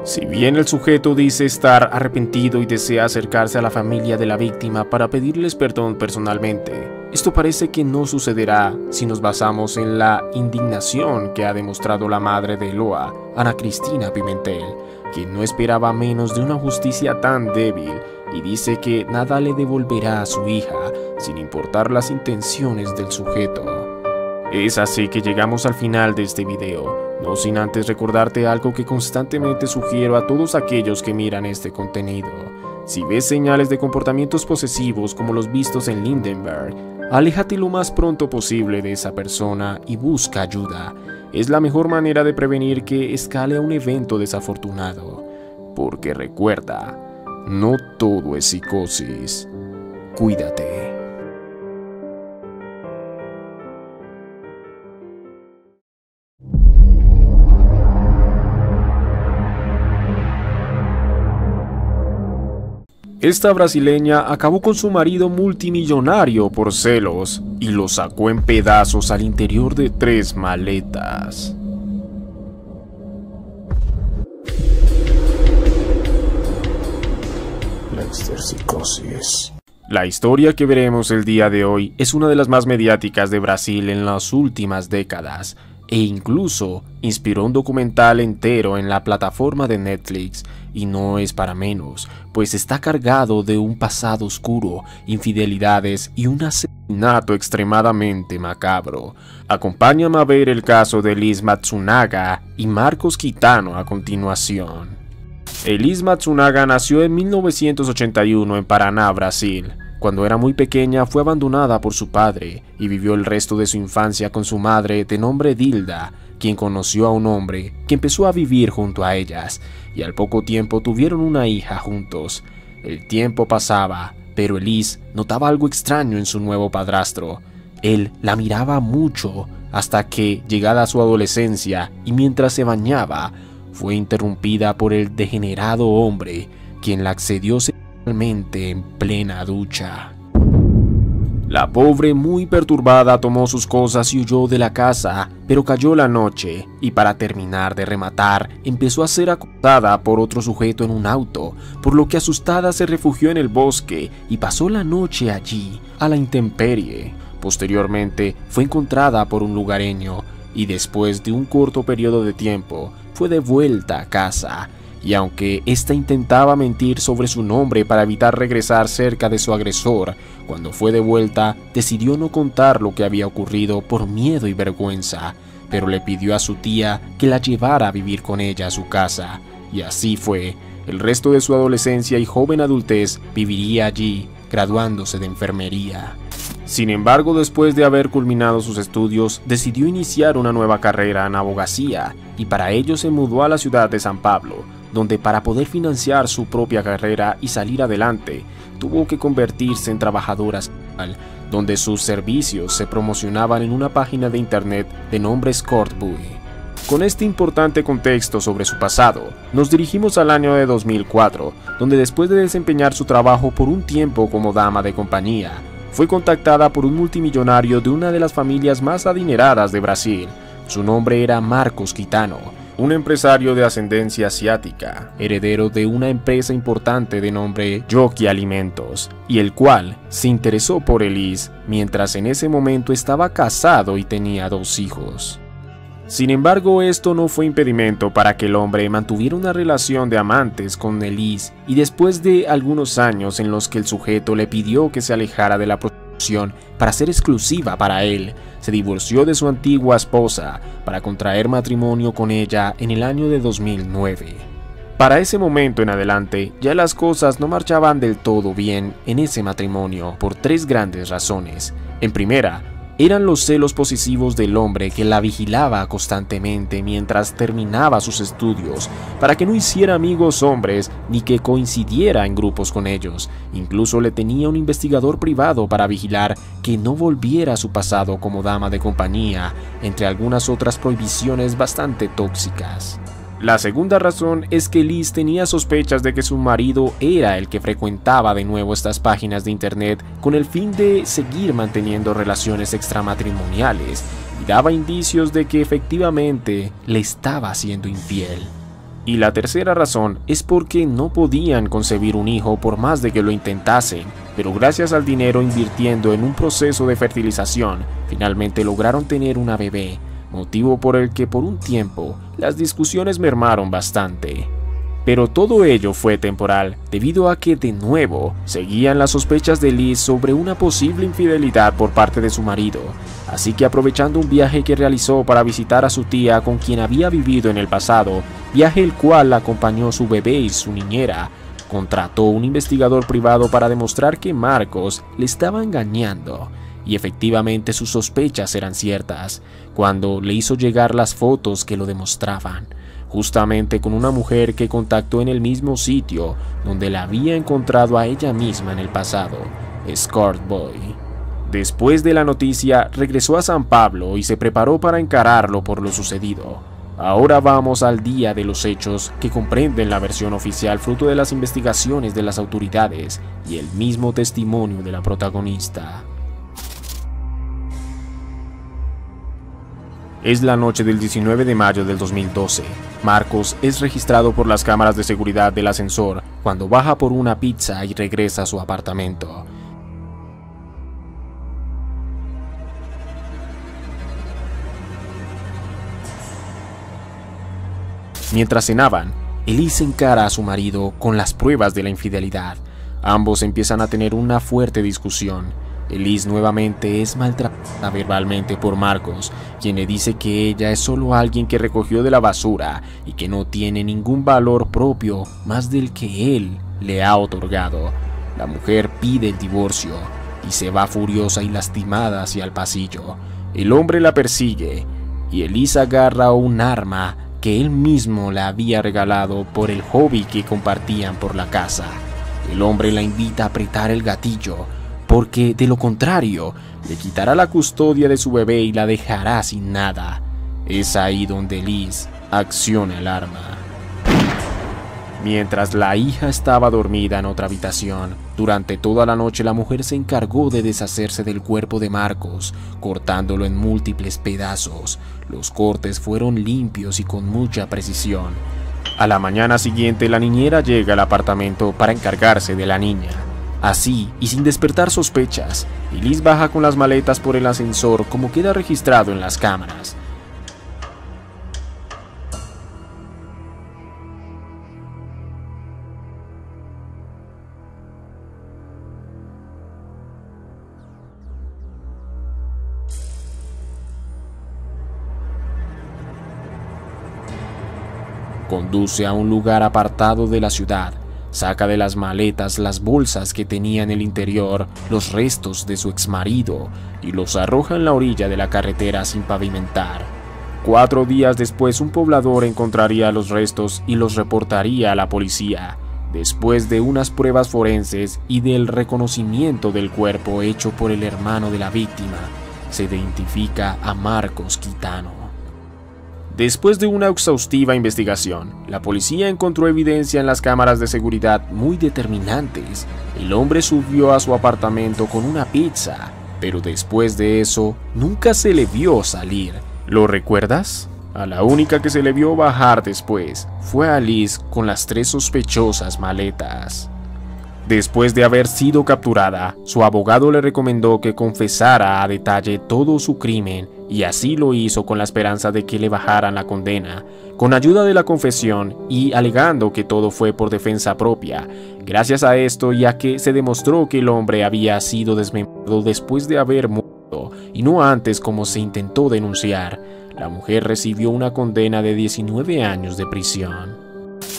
Si bien el sujeto dice estar arrepentido y desea acercarse a la familia de la víctima para pedirles perdón personalmente, esto parece que no sucederá si nos basamos en la indignación que ha demostrado la madre de Eloá, Ana Cristina Pimentel, quien no esperaba menos de una justicia tan débil y dice que nada le devolverá a su hija, sin importar las intenciones del sujeto. Es así que llegamos al final de este video, no sin antes recordarte algo que constantemente sugiero a todos aquellos que miran este contenido. Si ves señales de comportamientos posesivos como los vistos en Lindenberg, aléjate lo más pronto posible de esa persona y busca ayuda. Es la mejor manera de prevenir que escale a un evento desafortunado. Porque recuerda, no todo es psicosis. Cuídate. Esta brasileña acabó con su marido multimillonario por celos y lo sacó en pedazos al interior de 3 maletas. La psicosis. La historia que veremos el día de hoy es una de las más mediáticas de Brasil en las últimas décadas, e incluso inspiró un documental entero en la plataforma de Netflix, y no es para menos, pues está cargado de un pasado oscuro, infidelidades y un asesinato extremadamente macabro. Acompáñame a ver el caso de Elis Matsunaga y Marcos Kitano a continuación. Elis Matsunaga nació en 1981 en Paraná, Brasil. Cuando era muy pequeña fue abandonada por su padre y vivió el resto de su infancia con su madre de nombre Dilda, quien conoció a un hombre que empezó a vivir junto a ellas, y al poco tiempo tuvieron una hija juntos. El tiempo pasaba, pero Elis notaba algo extraño en su nuevo padrastro. Él la miraba mucho hasta que, llegada a su adolescencia y mientras se bañaba, fue interrumpida por el degenerado hombre, quien la accedió sexualmente en plena ducha. La pobre, muy perturbada, tomó sus cosas y huyó de la casa, pero cayó la noche, y para terminar de rematar, empezó a ser acosada por otro sujeto en un auto, por lo que asustada se refugió en el bosque y pasó la noche allí, a la intemperie. Posteriormente, fue encontrada por un lugareño, y después de un corto periodo de tiempo, fue de vuelta a casa. Y aunque ésta intentaba mentir sobre su nombre para evitar regresar cerca de su agresor, cuando fue de vuelta decidió no contar lo que había ocurrido por miedo y vergüenza, pero le pidió a su tía que la llevara a vivir con ella a su casa, y así fue. El resto de su adolescencia y joven adultez viviría allí, graduándose de enfermería. Sin embargo, después de haber culminado sus estudios, decidió iniciar una nueva carrera en abogacía, y para ello se mudó a la ciudad de San Pablo, donde para poder financiar su propia carrera y salir adelante, tuvo que convertirse en trabajadora sexual, donde sus servicios se promocionaban en una página de internet de nombre Escortboy. Con este importante contexto sobre su pasado, nos dirigimos al año de 2004, donde después de desempeñar su trabajo por un tiempo como dama de compañía, fue contactada por un multimillonario de una de las familias más adineradas de Brasil. Su nombre era Marcos Kitano, un empresario de ascendencia asiática, heredero de una empresa importante de nombre Yoki Alimentos, y el cual se interesó por Elise mientras en ese momento estaba casado y tenía 2 hijos. Sin embargo, esto no fue impedimento para que el hombre mantuviera una relación de amantes con Elise, y después de algunos años en los que el sujeto le pidió que se alejara de la prostitución para ser exclusiva para él, se divorció de su antigua esposa para contraer matrimonio con ella en el año de 2009. Para ese momento en adelante, ya las cosas no marchaban del todo bien en ese matrimonio por 3 grandes razones. En primera, eran los celos posesivos del hombre que la vigilaba constantemente mientras terminaba sus estudios, para que no hiciera amigos hombres ni que coincidiera en grupos con ellos. Incluso le tenía un investigador privado para vigilar que no volviera a su pasado como dama de compañía, entre algunas otras prohibiciones bastante tóxicas. La segunda razón es que Liz tenía sospechas de que su marido era el que frecuentaba de nuevo estas páginas de internet con el fin de seguir manteniendo relaciones extramatrimoniales, y daba indicios de que efectivamente le estaba siendo infiel. Y la tercera razón es porque no podían concebir un hijo por más de que lo intentasen, pero gracias al dinero invirtiendo en un proceso de fertilización, finalmente lograron tener una bebé, motivo por el que por un tiempo las discusiones mermaron bastante. Pero todo ello fue temporal, debido a que de nuevo seguían las sospechas de Liz sobre una posible infidelidad por parte de su marido, así que aprovechando un viaje que realizó para visitar a su tía con quien había vivido en el pasado, viaje el cual la acompañó su bebé y su niñera, contrató un investigador privado para demostrar que Marcos le estaba engañando. Y efectivamente sus sospechas eran ciertas, cuando le hizo llegar las fotos que lo demostraban, justamente con una mujer que contactó en el mismo sitio donde la había encontrado a ella misma en el pasado, Escort Boy. Después de la noticia, regresó a San Pablo y se preparó para encararlo por lo sucedido. Ahora vamos al día de los hechos, que comprenden la versión oficial fruto de las investigaciones de las autoridades y el mismo testimonio de la protagonista. Es la noche del 19 de mayo del 2012. Marcos es registrado por las cámaras de seguridad del ascensor cuando baja por una pizza y regresa a su apartamento. Mientras cenaban, Elise encara a su marido con las pruebas de la infidelidad. Ambos empiezan a tener una fuerte discusión. Elise nuevamente es maltratada verbalmente por Marcos, quien le dice que ella es solo alguien que recogió de la basura y que no tiene ningún valor propio más del que él le ha otorgado. La mujer pide el divorcio y se va furiosa y lastimada hacia el pasillo. El hombre la persigue y Elise agarra un arma que él mismo le había regalado por el hobby que compartían por la casa. El hombre la invita a apretar el gatillo, porque de lo contrario, le quitará la custodia de su bebé y la dejará sin nada. Es ahí donde Liz acciona el arma. Mientras la hija estaba dormida en otra habitación, durante toda la noche la mujer se encargó de deshacerse del cuerpo de Marcos, cortándolo en múltiples pedazos. Los cortes fueron limpios y con mucha precisión. A la mañana siguiente, la niñera llega al apartamento para encargarse de la niña. Así, y sin despertar sospechas, Elise baja con las maletas por el ascensor como queda registrado en las cámaras. Conduce a un lugar apartado de la ciudad. Saca de las maletas las bolsas que tenía en el interior, los restos de su exmarido, y los arroja en la orilla de la carretera sin pavimentar. 4 días después, un poblador encontraría los restos y los reportaría a la policía. Después de unas pruebas forenses y del reconocimiento del cuerpo hecho por el hermano de la víctima, se identifica a Marcos Quitano. Después de una exhaustiva investigación, la policía encontró evidencia en las cámaras de seguridad muy determinantes. El hombre subió a su apartamento con una pizza, pero después de eso, nunca se le vio salir. ¿Lo recuerdas? A la única que se le vio bajar después fue a Liz con las 3 sospechosas maletas. Después de haber sido capturada, su abogado le recomendó que confesara a detalle todo su crimen y así lo hizo con la esperanza de que le bajaran la condena, con ayuda de la confesión y alegando que todo fue por defensa propia. Gracias a esto, ya que se demostró que el hombre había sido desmembrado después de haber muerto y no antes como se intentó denunciar, la mujer recibió una condena de 19 años de prisión.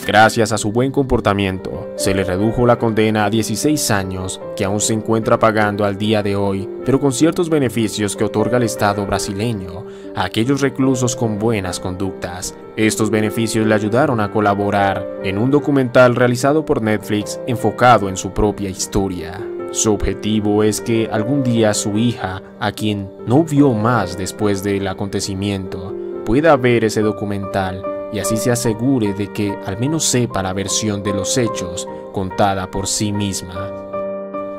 Gracias a su buen comportamiento, se le redujo la condena a 16 años, que aún se encuentra pagando al día de hoy, pero con ciertos beneficios que otorga el Estado brasileño a aquellos reclusos con buenas conductas. Estos beneficios le ayudaron a colaborar en un documental realizado por Netflix enfocado en su propia historia. Su objetivo es que algún día su hija, a quien no vio más después del acontecimiento, pueda ver ese documental y así se asegure de que al menos sepa la versión de los hechos contada por sí misma.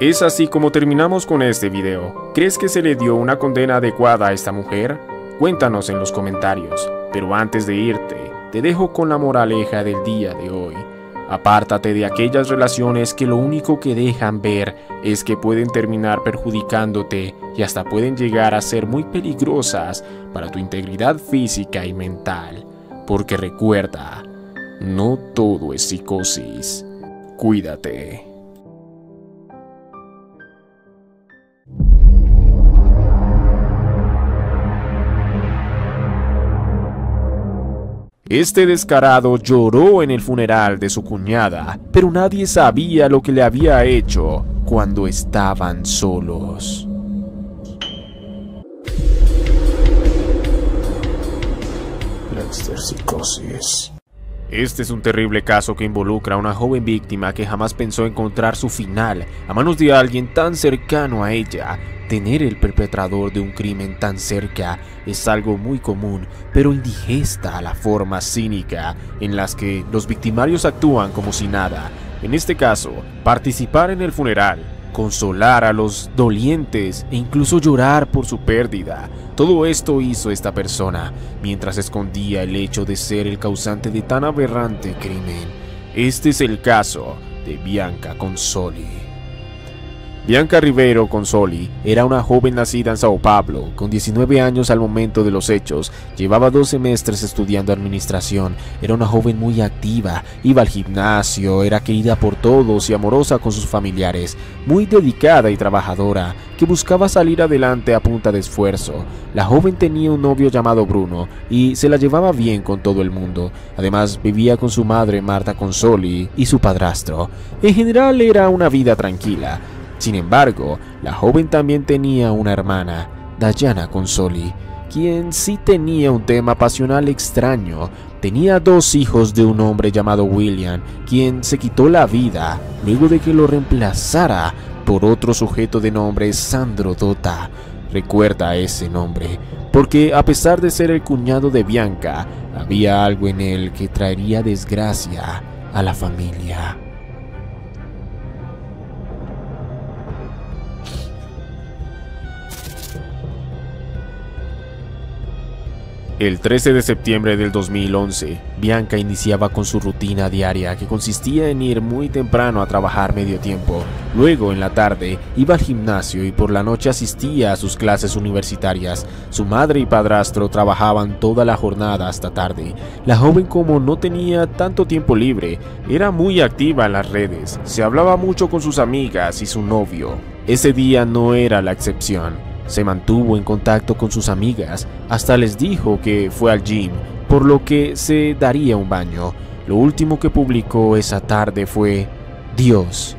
Es así como terminamos con este video. ¿Crees que se le dio una condena adecuada a esta mujer? Cuéntanos en los comentarios, pero antes de irte, te dejo con la moraleja del día de hoy. Apártate de aquellas relaciones que lo único que dejan ver es que pueden terminar perjudicándote y hasta pueden llegar a ser muy peligrosas para tu integridad física y mental. Porque recuerda, no todo es psicosis. Cuídate. Este descarado lloró en el funeral de su cuñada, pero nadie sabía lo que le había hecho cuando estaban solos. Psicosis. Este es un terrible caso que involucra a una joven víctima que jamás pensó encontrar su final a manos de alguien tan cercano a ella. Tener el perpetrador de un crimen tan cerca es algo muy común, pero indigesta a la forma cínica en las que los victimarios actúan como si nada. En este caso, participar en el funeral, consolar a los dolientes e incluso llorar por su pérdida. Todo esto hizo esta persona mientras escondía el hecho de ser el causante de tan aberrante crimen. Este es el caso de Bianca Consoli. Bianca Ribeiro Consoli era una joven nacida en Sao Paulo, con 19 años al momento de los hechos. Llevaba 2 semestres estudiando administración. Era una joven muy activa, iba al gimnasio, era querida por todos y amorosa con sus familiares, muy dedicada y trabajadora, que buscaba salir adelante a punta de esfuerzo. La joven tenía un novio llamado Bruno y se la llevaba bien con todo el mundo. Además, vivía con su madre Marta Consoli y su padrastro. En general era una vida tranquila. Sin embargo, la joven también tenía una hermana, Dayana Consoli, quien sí tenía un tema pasional extraño. Tenía 2 hijos de un hombre llamado William, quien se quitó la vida luego de que lo reemplazara por otro sujeto de nombre Sandro Dota. Recuerda ese nombre, porque a pesar de ser el cuñado de Bianca, había algo en él que traería desgracia a la familia. El 13 de septiembre del 2011, Bianca iniciaba con su rutina diaria que consistía en ir muy temprano a trabajar medio tiempo. Luego, en la tarde, iba al gimnasio y por la noche asistía a sus clases universitarias. Su madre y padrastro trabajaban toda la jornada hasta tarde. La joven, como no tenía tanto tiempo libre, era muy activa en las redes. Se hablaba mucho con sus amigas y su novio. Ese día no era la excepción. Se mantuvo en contacto con sus amigas, hasta les dijo que fue al gym, por lo que se daría un baño. Lo último que publicó esa tarde fue Dios.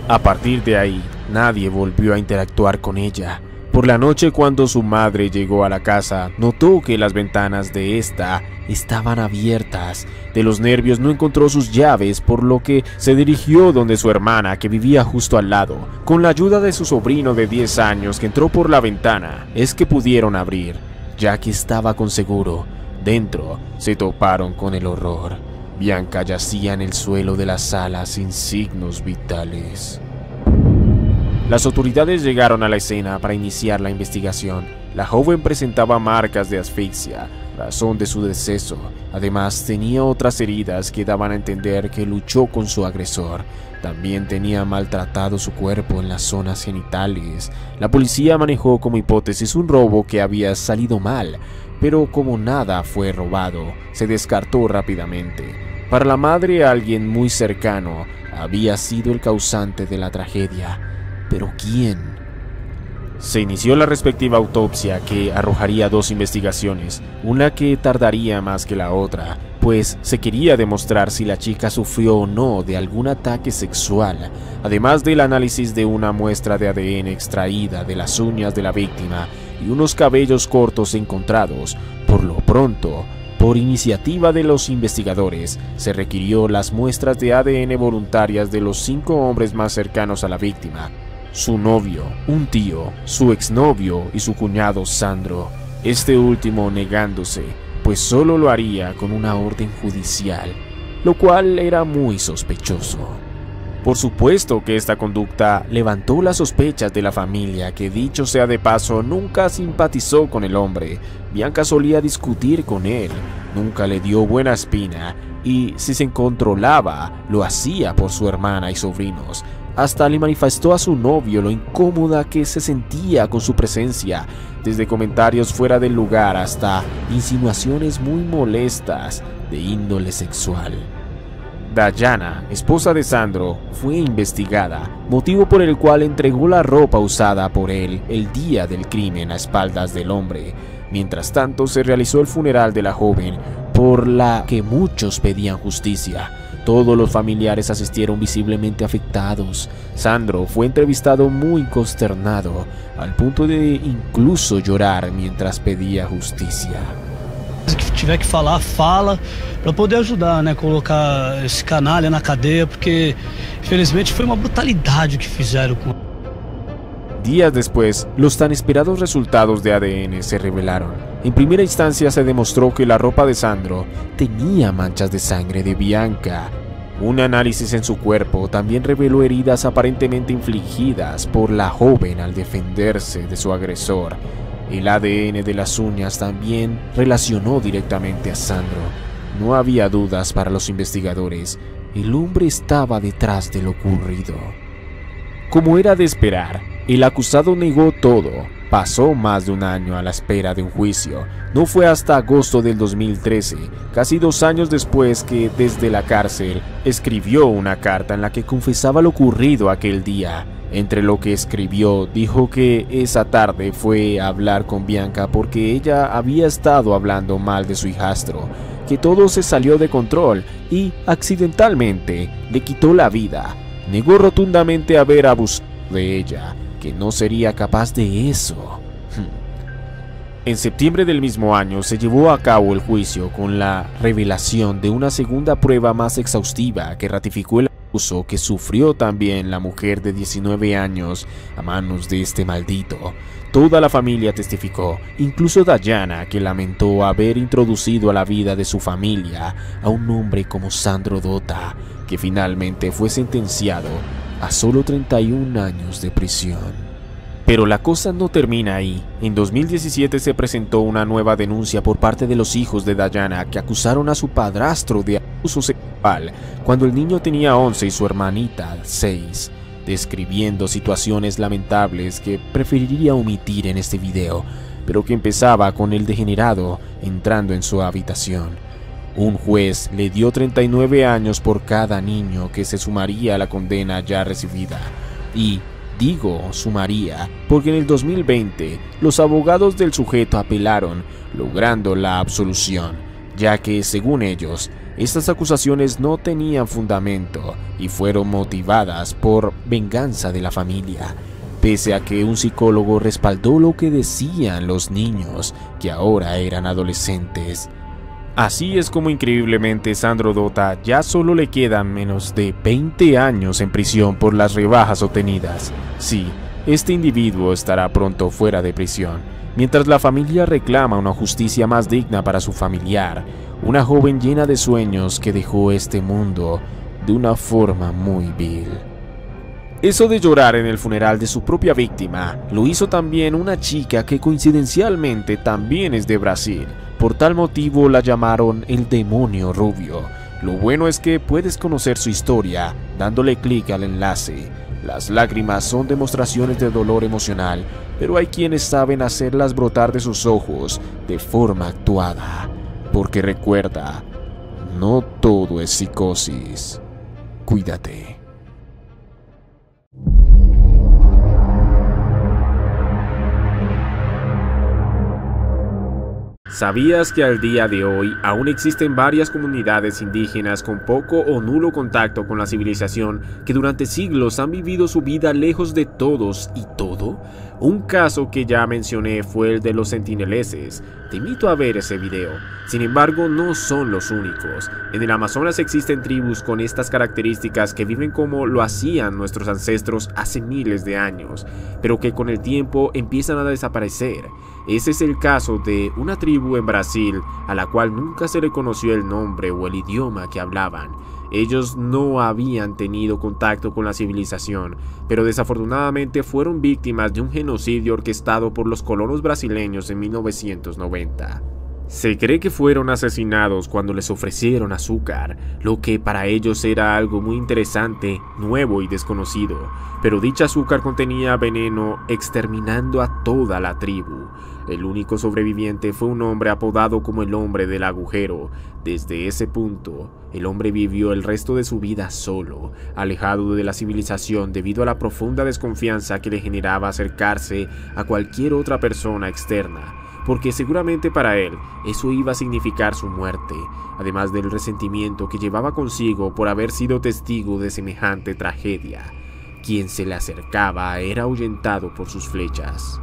A partir de ahí, nadie volvió a interactuar con ella. Por la noche, cuando su madre llegó a la casa, notó que las ventanas de esta estaban abiertas. De los nervios no encontró sus llaves, por lo que se dirigió donde su hermana, que vivía justo al lado. Con la ayuda de su sobrino de 10 años que entró por la ventana, es que pudieron abrir, ya que estaba con seguro. Dentro se toparon con el horror. Bianca yacía en el suelo de la sala sin signos vitales. Las autoridades llegaron a la escena para iniciar la investigación. La joven presentaba marcas de asfixia. razón de su deceso. Además, tenía otras heridas que daban a entender que luchó con su agresor. También tenía maltratado su cuerpo en las zonas genitales. La policía manejó como hipótesis un robo que había salido mal, pero como nada fue robado, se descartó rápidamente. Para la madre, alguien muy cercano había sido el causante de la tragedia. ¿Pero quién? Se inició la respectiva autopsia que arrojaría dos investigaciones, una que tardaría más que la otra, pues se quería demostrar si la chica sufrió o no de algún ataque sexual, además del análisis de una muestra de ADN extraída de las uñas de la víctima y unos cabellos cortos encontrados. Por lo pronto, por iniciativa de los investigadores, se requirió las muestras de ADN voluntarias de los 5 hombres más cercanos a la víctima: su novio, un tío, su exnovio y su cuñado Sandro, este último negándose, pues solo lo haría con una orden judicial, lo cual era muy sospechoso. Por supuesto que esta conducta levantó las sospechas de la familia, que dicho sea de paso nunca simpatizó con el hombre. Bianca solía discutir con él, nunca le dio buena espina y si se controlaba lo hacía por su hermana y sobrinos. Hasta le manifestó a su novio lo incómoda que se sentía con su presencia, desde comentarios fuera del lugar hasta insinuaciones muy molestas de índole sexual. Dayana, esposa de Sandro, fue investigada, motivo por el cual entregó la ropa usada por él el día del crimen a espaldas del hombre. Mientras tanto, se realizó el funeral de la joven, por la que muchos pedían justicia. Todos los familiares asistieron visiblemente afectados. Sandro fue entrevistado muy consternado, al punto de incluso llorar mientras pedía justicia. Que tiver que falar, fala, para poder ajudar, né, colocar esse canalha na cadeia, porque infelizmente foi uma brutalidade o que fizeram com. Días después, los tan esperados resultados de ADN se revelaron. En primera instancia se demostró que la ropa de Sandro tenía manchas de sangre de Bianca. Un análisis en su cuerpo también reveló heridas aparentemente infligidas por la joven al defenderse de su agresor. El ADN de las uñas también relacionó directamente a Sandro. No había dudas para los investigadores. El hombre estaba detrás de lo ocurrido. Como era de esperar, el acusado negó todo. Pasó más de un año a la espera de un juicio. No fue hasta agosto del 2013, casi 2 años después, que desde la cárcel escribió una carta en la que confesaba lo ocurrido aquel día. Entre lo que escribió, dijo que esa tarde fue a hablar con Bianca porque ella había estado hablando mal de su hijastro, que todo se salió de control y accidentalmente le quitó la vida. Negó rotundamente haber abusado de ella, que no sería capaz de eso. En septiembre del mismo año se llevó a cabo el juicio con la revelación de una segunda prueba más exhaustiva que ratificó el abuso que sufrió también la mujer de 19 años a manos de este maldito. Toda la familia testificó, incluso Dayana, que lamentó haber introducido a la vida de su familia a un hombre como Sandro Dota, que finalmente fue sentenciado a solo 31 años de prisión. Pero la cosa no termina ahí. En 2017 se presentó una nueva denuncia por parte de los hijos de Dayana, que acusaron a su padrastro de abuso sexual cuando el niño tenía 11 y su hermanita 6, describiendo situaciones lamentables que preferiría omitir en este video, pero que empezaba con el degenerado entrando en su habitación. Un juez le dio 39 años por cada niño, que se sumaría a la condena ya recibida. Y digo sumaría porque en el 2020 los abogados del sujeto apelaron, logrando la absolución, ya que, según ellos, estas acusaciones no tenían fundamento y fueron motivadas por venganza de la familia, pese a que un psicólogo respaldó lo que decían los niños, que ahora eran adolescentes. Así es como increíblemente Sandro Dota ya solo le quedan menos de 20 años en prisión por las rebajas obtenidas. Sí, este individuo estará pronto fuera de prisión, mientras la familia reclama una justicia más digna para su familiar, una joven llena de sueños que dejó este mundo de una forma muy vil. Eso de llorar en el funeral de su propia víctima lo hizo también una chica que coincidencialmente también es de Brasil, Por tal motivo la llamaron el demonio rubio. Lo bueno es que puedes conocer su historia dándole clic al enlace. Las lágrimas son demostraciones de dolor emocional, pero hay quienes saben hacerlas brotar de sus ojos de forma actuada. Porque recuerda, no todo es psicosis. Cuídate. ¿Sabías que al día de hoy aún existen varias comunidades indígenas con poco o nulo contacto con la civilización que durante siglos han vivido su vida lejos de todos y todo? Un caso que ya mencioné fue el de los sentineleses. Te invito a ver ese video. Sin embargo, no son los únicos. En el Amazonas existen tribus con estas características que viven como lo hacían nuestros ancestros hace miles de años, pero que con el tiempo empiezan a desaparecer. Ese es el caso de una tribu en Brasil a la cual nunca se le conoció el nombre o el idioma que hablaban. Ellos no habían tenido contacto con la civilización, pero desafortunadamente fueron víctimas de un genocidio orquestado por los colonos brasileños en 1990. Se cree que fueron asesinados cuando les ofrecieron azúcar, lo que para ellos era algo muy interesante, nuevo y desconocido, pero dicha azúcar contenía veneno, exterminando a toda la tribu. El único sobreviviente fue un hombre apodado como el hombre del agujero. Desde ese punto, el hombre vivió el resto de su vida solo, alejado de la civilización debido a la profunda desconfianza que le generaba acercarse a cualquier otra persona externa, porque seguramente para él eso iba a significar su muerte, además del resentimiento que llevaba consigo por haber sido testigo de semejante tragedia. Quien se le acercaba era ahuyentado por sus flechas.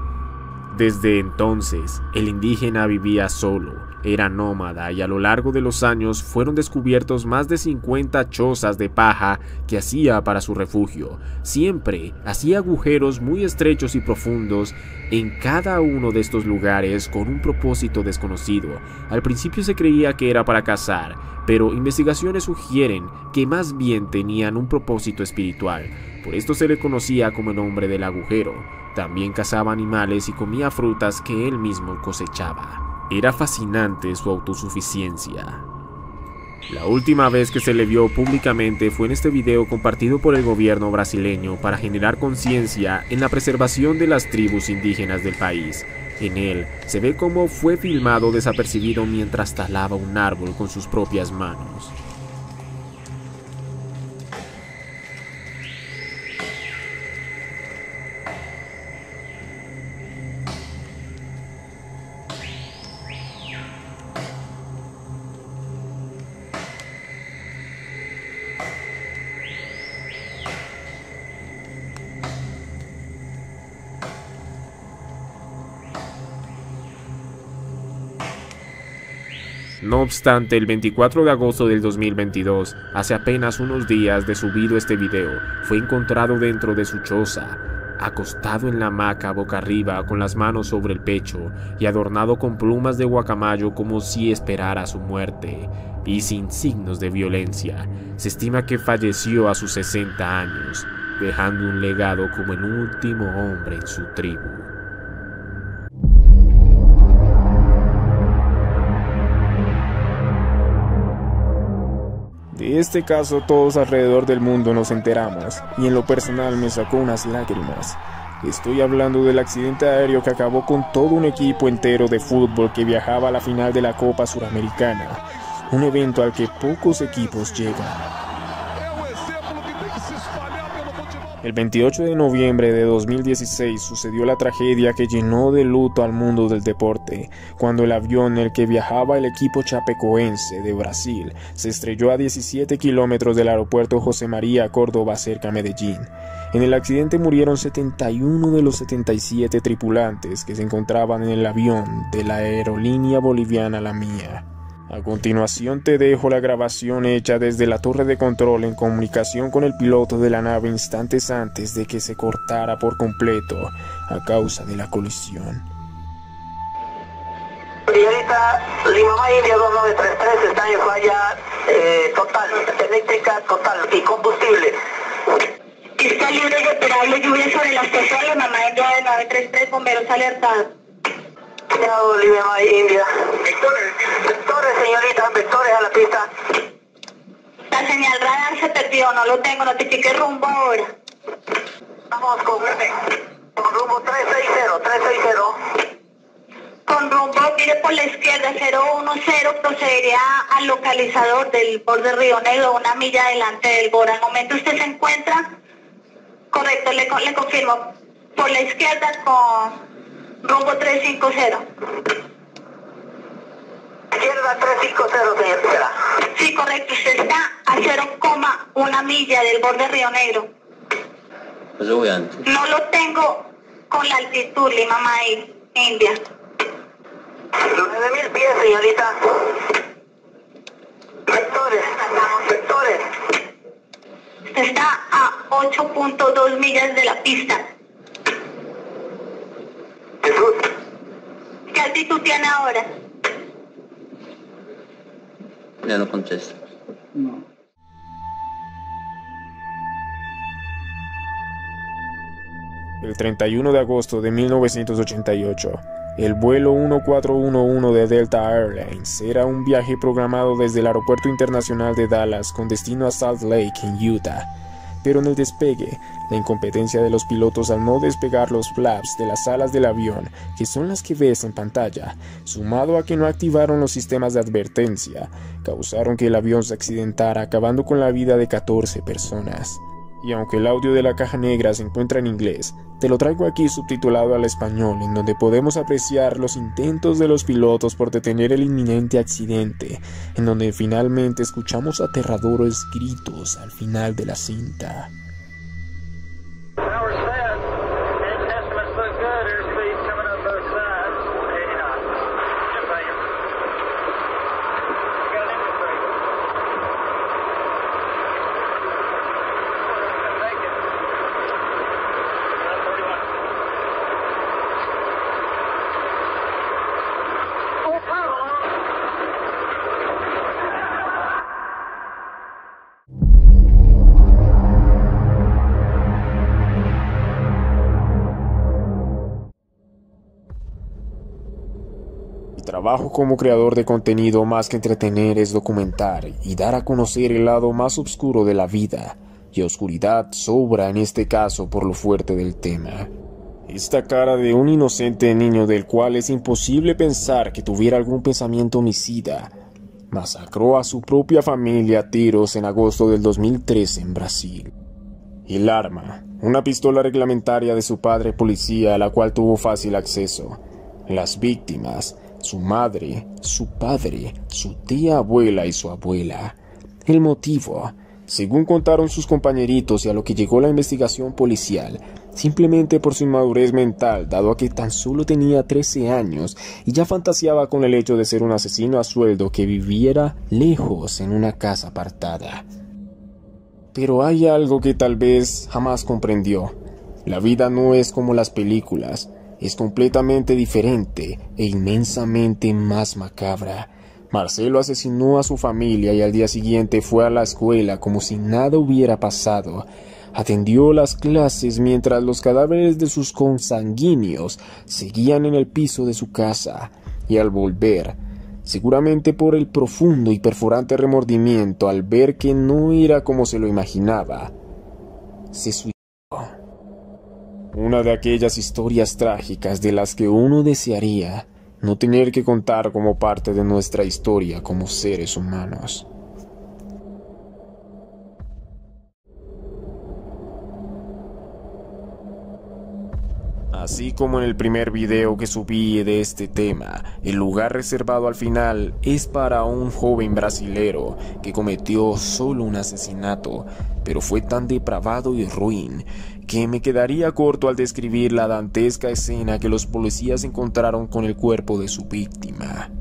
Desde entonces, el indígena vivía solo, era nómada y a lo largo de los años fueron descubiertos más de 50 chozas de paja que hacía para su refugio. Siempre hacía agujeros muy estrechos y profundos en cada uno de estos lugares con un propósito desconocido. Al principio se creía que era para cazar, pero investigaciones sugieren que más bien tenían un propósito espiritual. Por esto se le conocía como el hombre del agujero. También cazaba animales y comía frutas que él mismo cosechaba. Era fascinante su autosuficiencia. La última vez que se le vio públicamente fue en este video compartido por el gobierno brasileño para generar conciencia en la preservación de las tribus indígenas del país. En él se ve cómo fue filmado desapercibido mientras talaba un árbol con sus propias manos. No obstante, el 24 de agosto del 2022, hace apenas unos días de subido este video, fue encontrado dentro de su choza, acostado en la hamaca boca arriba con las manos sobre el pecho y adornado con plumas de guacamayo como si esperara su muerte, y sin signos de violencia. Se estima que falleció a sus 60 años, dejando un legado como el último hombre en su tribu. De este caso todos alrededor del mundo nos enteramos, y en lo personal me sacó unas lágrimas. Estoy hablando del accidente aéreo que acabó con todo un equipo entero de fútbol que viajaba a la final de la Copa Suramericana, un evento al que pocos equipos llegan. El 28 de noviembre de 2016 sucedió la tragedia que llenó de luto al mundo del deporte, cuando el avión en el que viajaba el equipo chapecoense de Brasil se estrelló a 17 kilómetros del aeropuerto José María Córdoba cerca a Medellín. En el accidente murieron 71 de los 77 tripulantes que se encontraban en el avión de la aerolínea boliviana La Mía. A continuación te dejo la grabación hecha desde la torre de control en comunicación con el piloto de la nave instantes antes de que se cortara por completo a causa de la colisión. Señorita Lima India 2933 está en falla total, eléctrica total y combustible. Está libre y operable, lluvia sobre las personas, mamá India 933, bomberos alertados. Línea Lima India. Vectores, señorita, vectores a la pista. La señal radar se perdió, no lo tengo, notifique rumbo ahora. Vamos con rumbo 360. Con rumbo, mire por la izquierda, 010, procedería al localizador del borde Río Negro, 1 milla adelante del borde. Al momento usted se encuentra, correcto, le confirmo, por la izquierda con rumbo 350. Izquierda 350, señora. Sí, correcto, usted está a 0,1 milla del borde Río Negro. No lo tengo con la altitud, Lima May, India. 9.000 pies, señorita. Vectores. Usted está a 8.2 millas de la pista. Jesús. ¿Qué altitud tiene ahora? Ya no contesta. No. El 31 de agosto de 1988, el vuelo 1411 de Delta Airlines era un viaje programado desde el Aeropuerto Internacional de Dallas con destino a Salt Lake, en Utah. Pero en el despegue, la incompetencia de los pilotos al no despegar los flaps de las alas del avión, que son las que ves en pantalla, sumado a que no activaron los sistemas de advertencia, causaron que el avión se accidentara, acabando con la vida de 14 personas. Y aunque el audio de la caja negra se encuentra en inglés, te lo traigo aquí subtitulado al español, en donde podemos apreciar los intentos de los pilotos por detener el inminente accidente, en donde finalmente escuchamos aterradores gritos al final de la cinta. Mi trabajo como creador de contenido, más que entretener, es documentar y dar a conocer el lado más oscuro de la vida, y oscuridad sobra en este caso por lo fuerte del tema. Esta cara de un inocente niño del cual es imposible pensar que tuviera algún pensamiento homicida, masacró a su propia familia a tiros en agosto del 2013 en Brasil. El arma, una pistola reglamentaria de su padre policía a la cual tuvo fácil acceso. Las víctimas, su madre, su padre, su tía abuela y su abuela. El motivo, según contaron sus compañeritos y a lo que llegó la investigación policial, simplemente por su inmadurez mental, dado a que tan solo tenía 13 años y ya fantaseaba con el hecho de ser un asesino a sueldo que viviera lejos en una casa apartada. Pero hay algo que tal vez jamás comprendió. La vida no es como las películas. Es completamente diferente e inmensamente más macabra. Marcelo asesinó a su familia y al día siguiente fue a la escuela como si nada hubiera pasado. Atendió las clases mientras los cadáveres de sus consanguíneos seguían en el piso de su casa. Y al volver, seguramente por el profundo y perforante remordimiento al ver que no era como se lo imaginaba, se suicidó. Una de aquellas historias trágicas de las que uno desearía no tener que contar como parte de nuestra historia como seres humanos. Así como en el primer video que subí de este tema, el lugar reservado al final es para un joven brasilero que cometió solo un asesinato, pero fue tan depravado y ruin que me quedaría corto al describir la dantesca escena que los policías encontraron con el cuerpo de su víctima.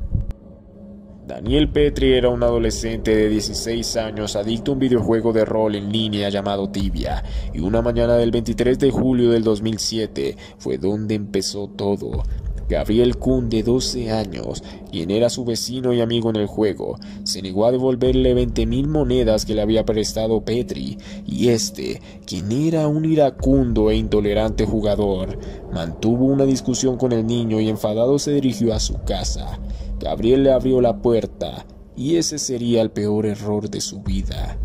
Daniel Petri era un adolescente de 16 años adicto a un videojuego de rol en línea llamado Tibia, y una mañana del 23 de julio del 2007 fue donde empezó todo. Gabriel Kuhn, de 12 años, quien era su vecino y amigo en el juego, se negó a devolverle 20.000 monedas que le había prestado Petri, y quien era un iracundo e intolerante jugador, mantuvo una discusión con el niño y enfadado se dirigió a su casa. Gabriel le abrió la puerta, y ese sería el peor error de su vida.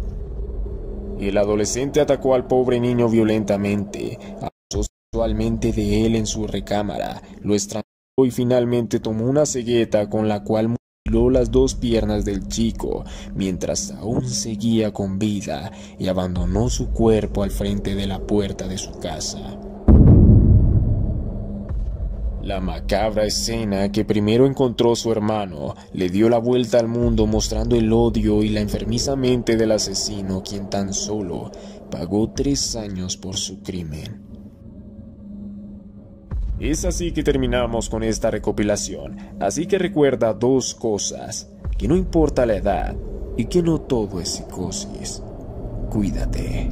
El adolescente atacó al pobre niño violentamente, abusó sexualmente de él en su recámara, lo estranguló y finalmente tomó una cegueta con la cual mutiló las 2 piernas del chico mientras aún seguía con vida y abandonó su cuerpo al frente de la puerta de su casa. La macabra escena que primero encontró su hermano le dio la vuelta al mundo, mostrando el odio y la enfermiza mente del asesino, quien tan solo pagó 3 años por su crimen. Es así que terminamos con esta recopilación, así que recuerda 2 cosas: que no importa la edad y que no todo es psicosis. Cuídate.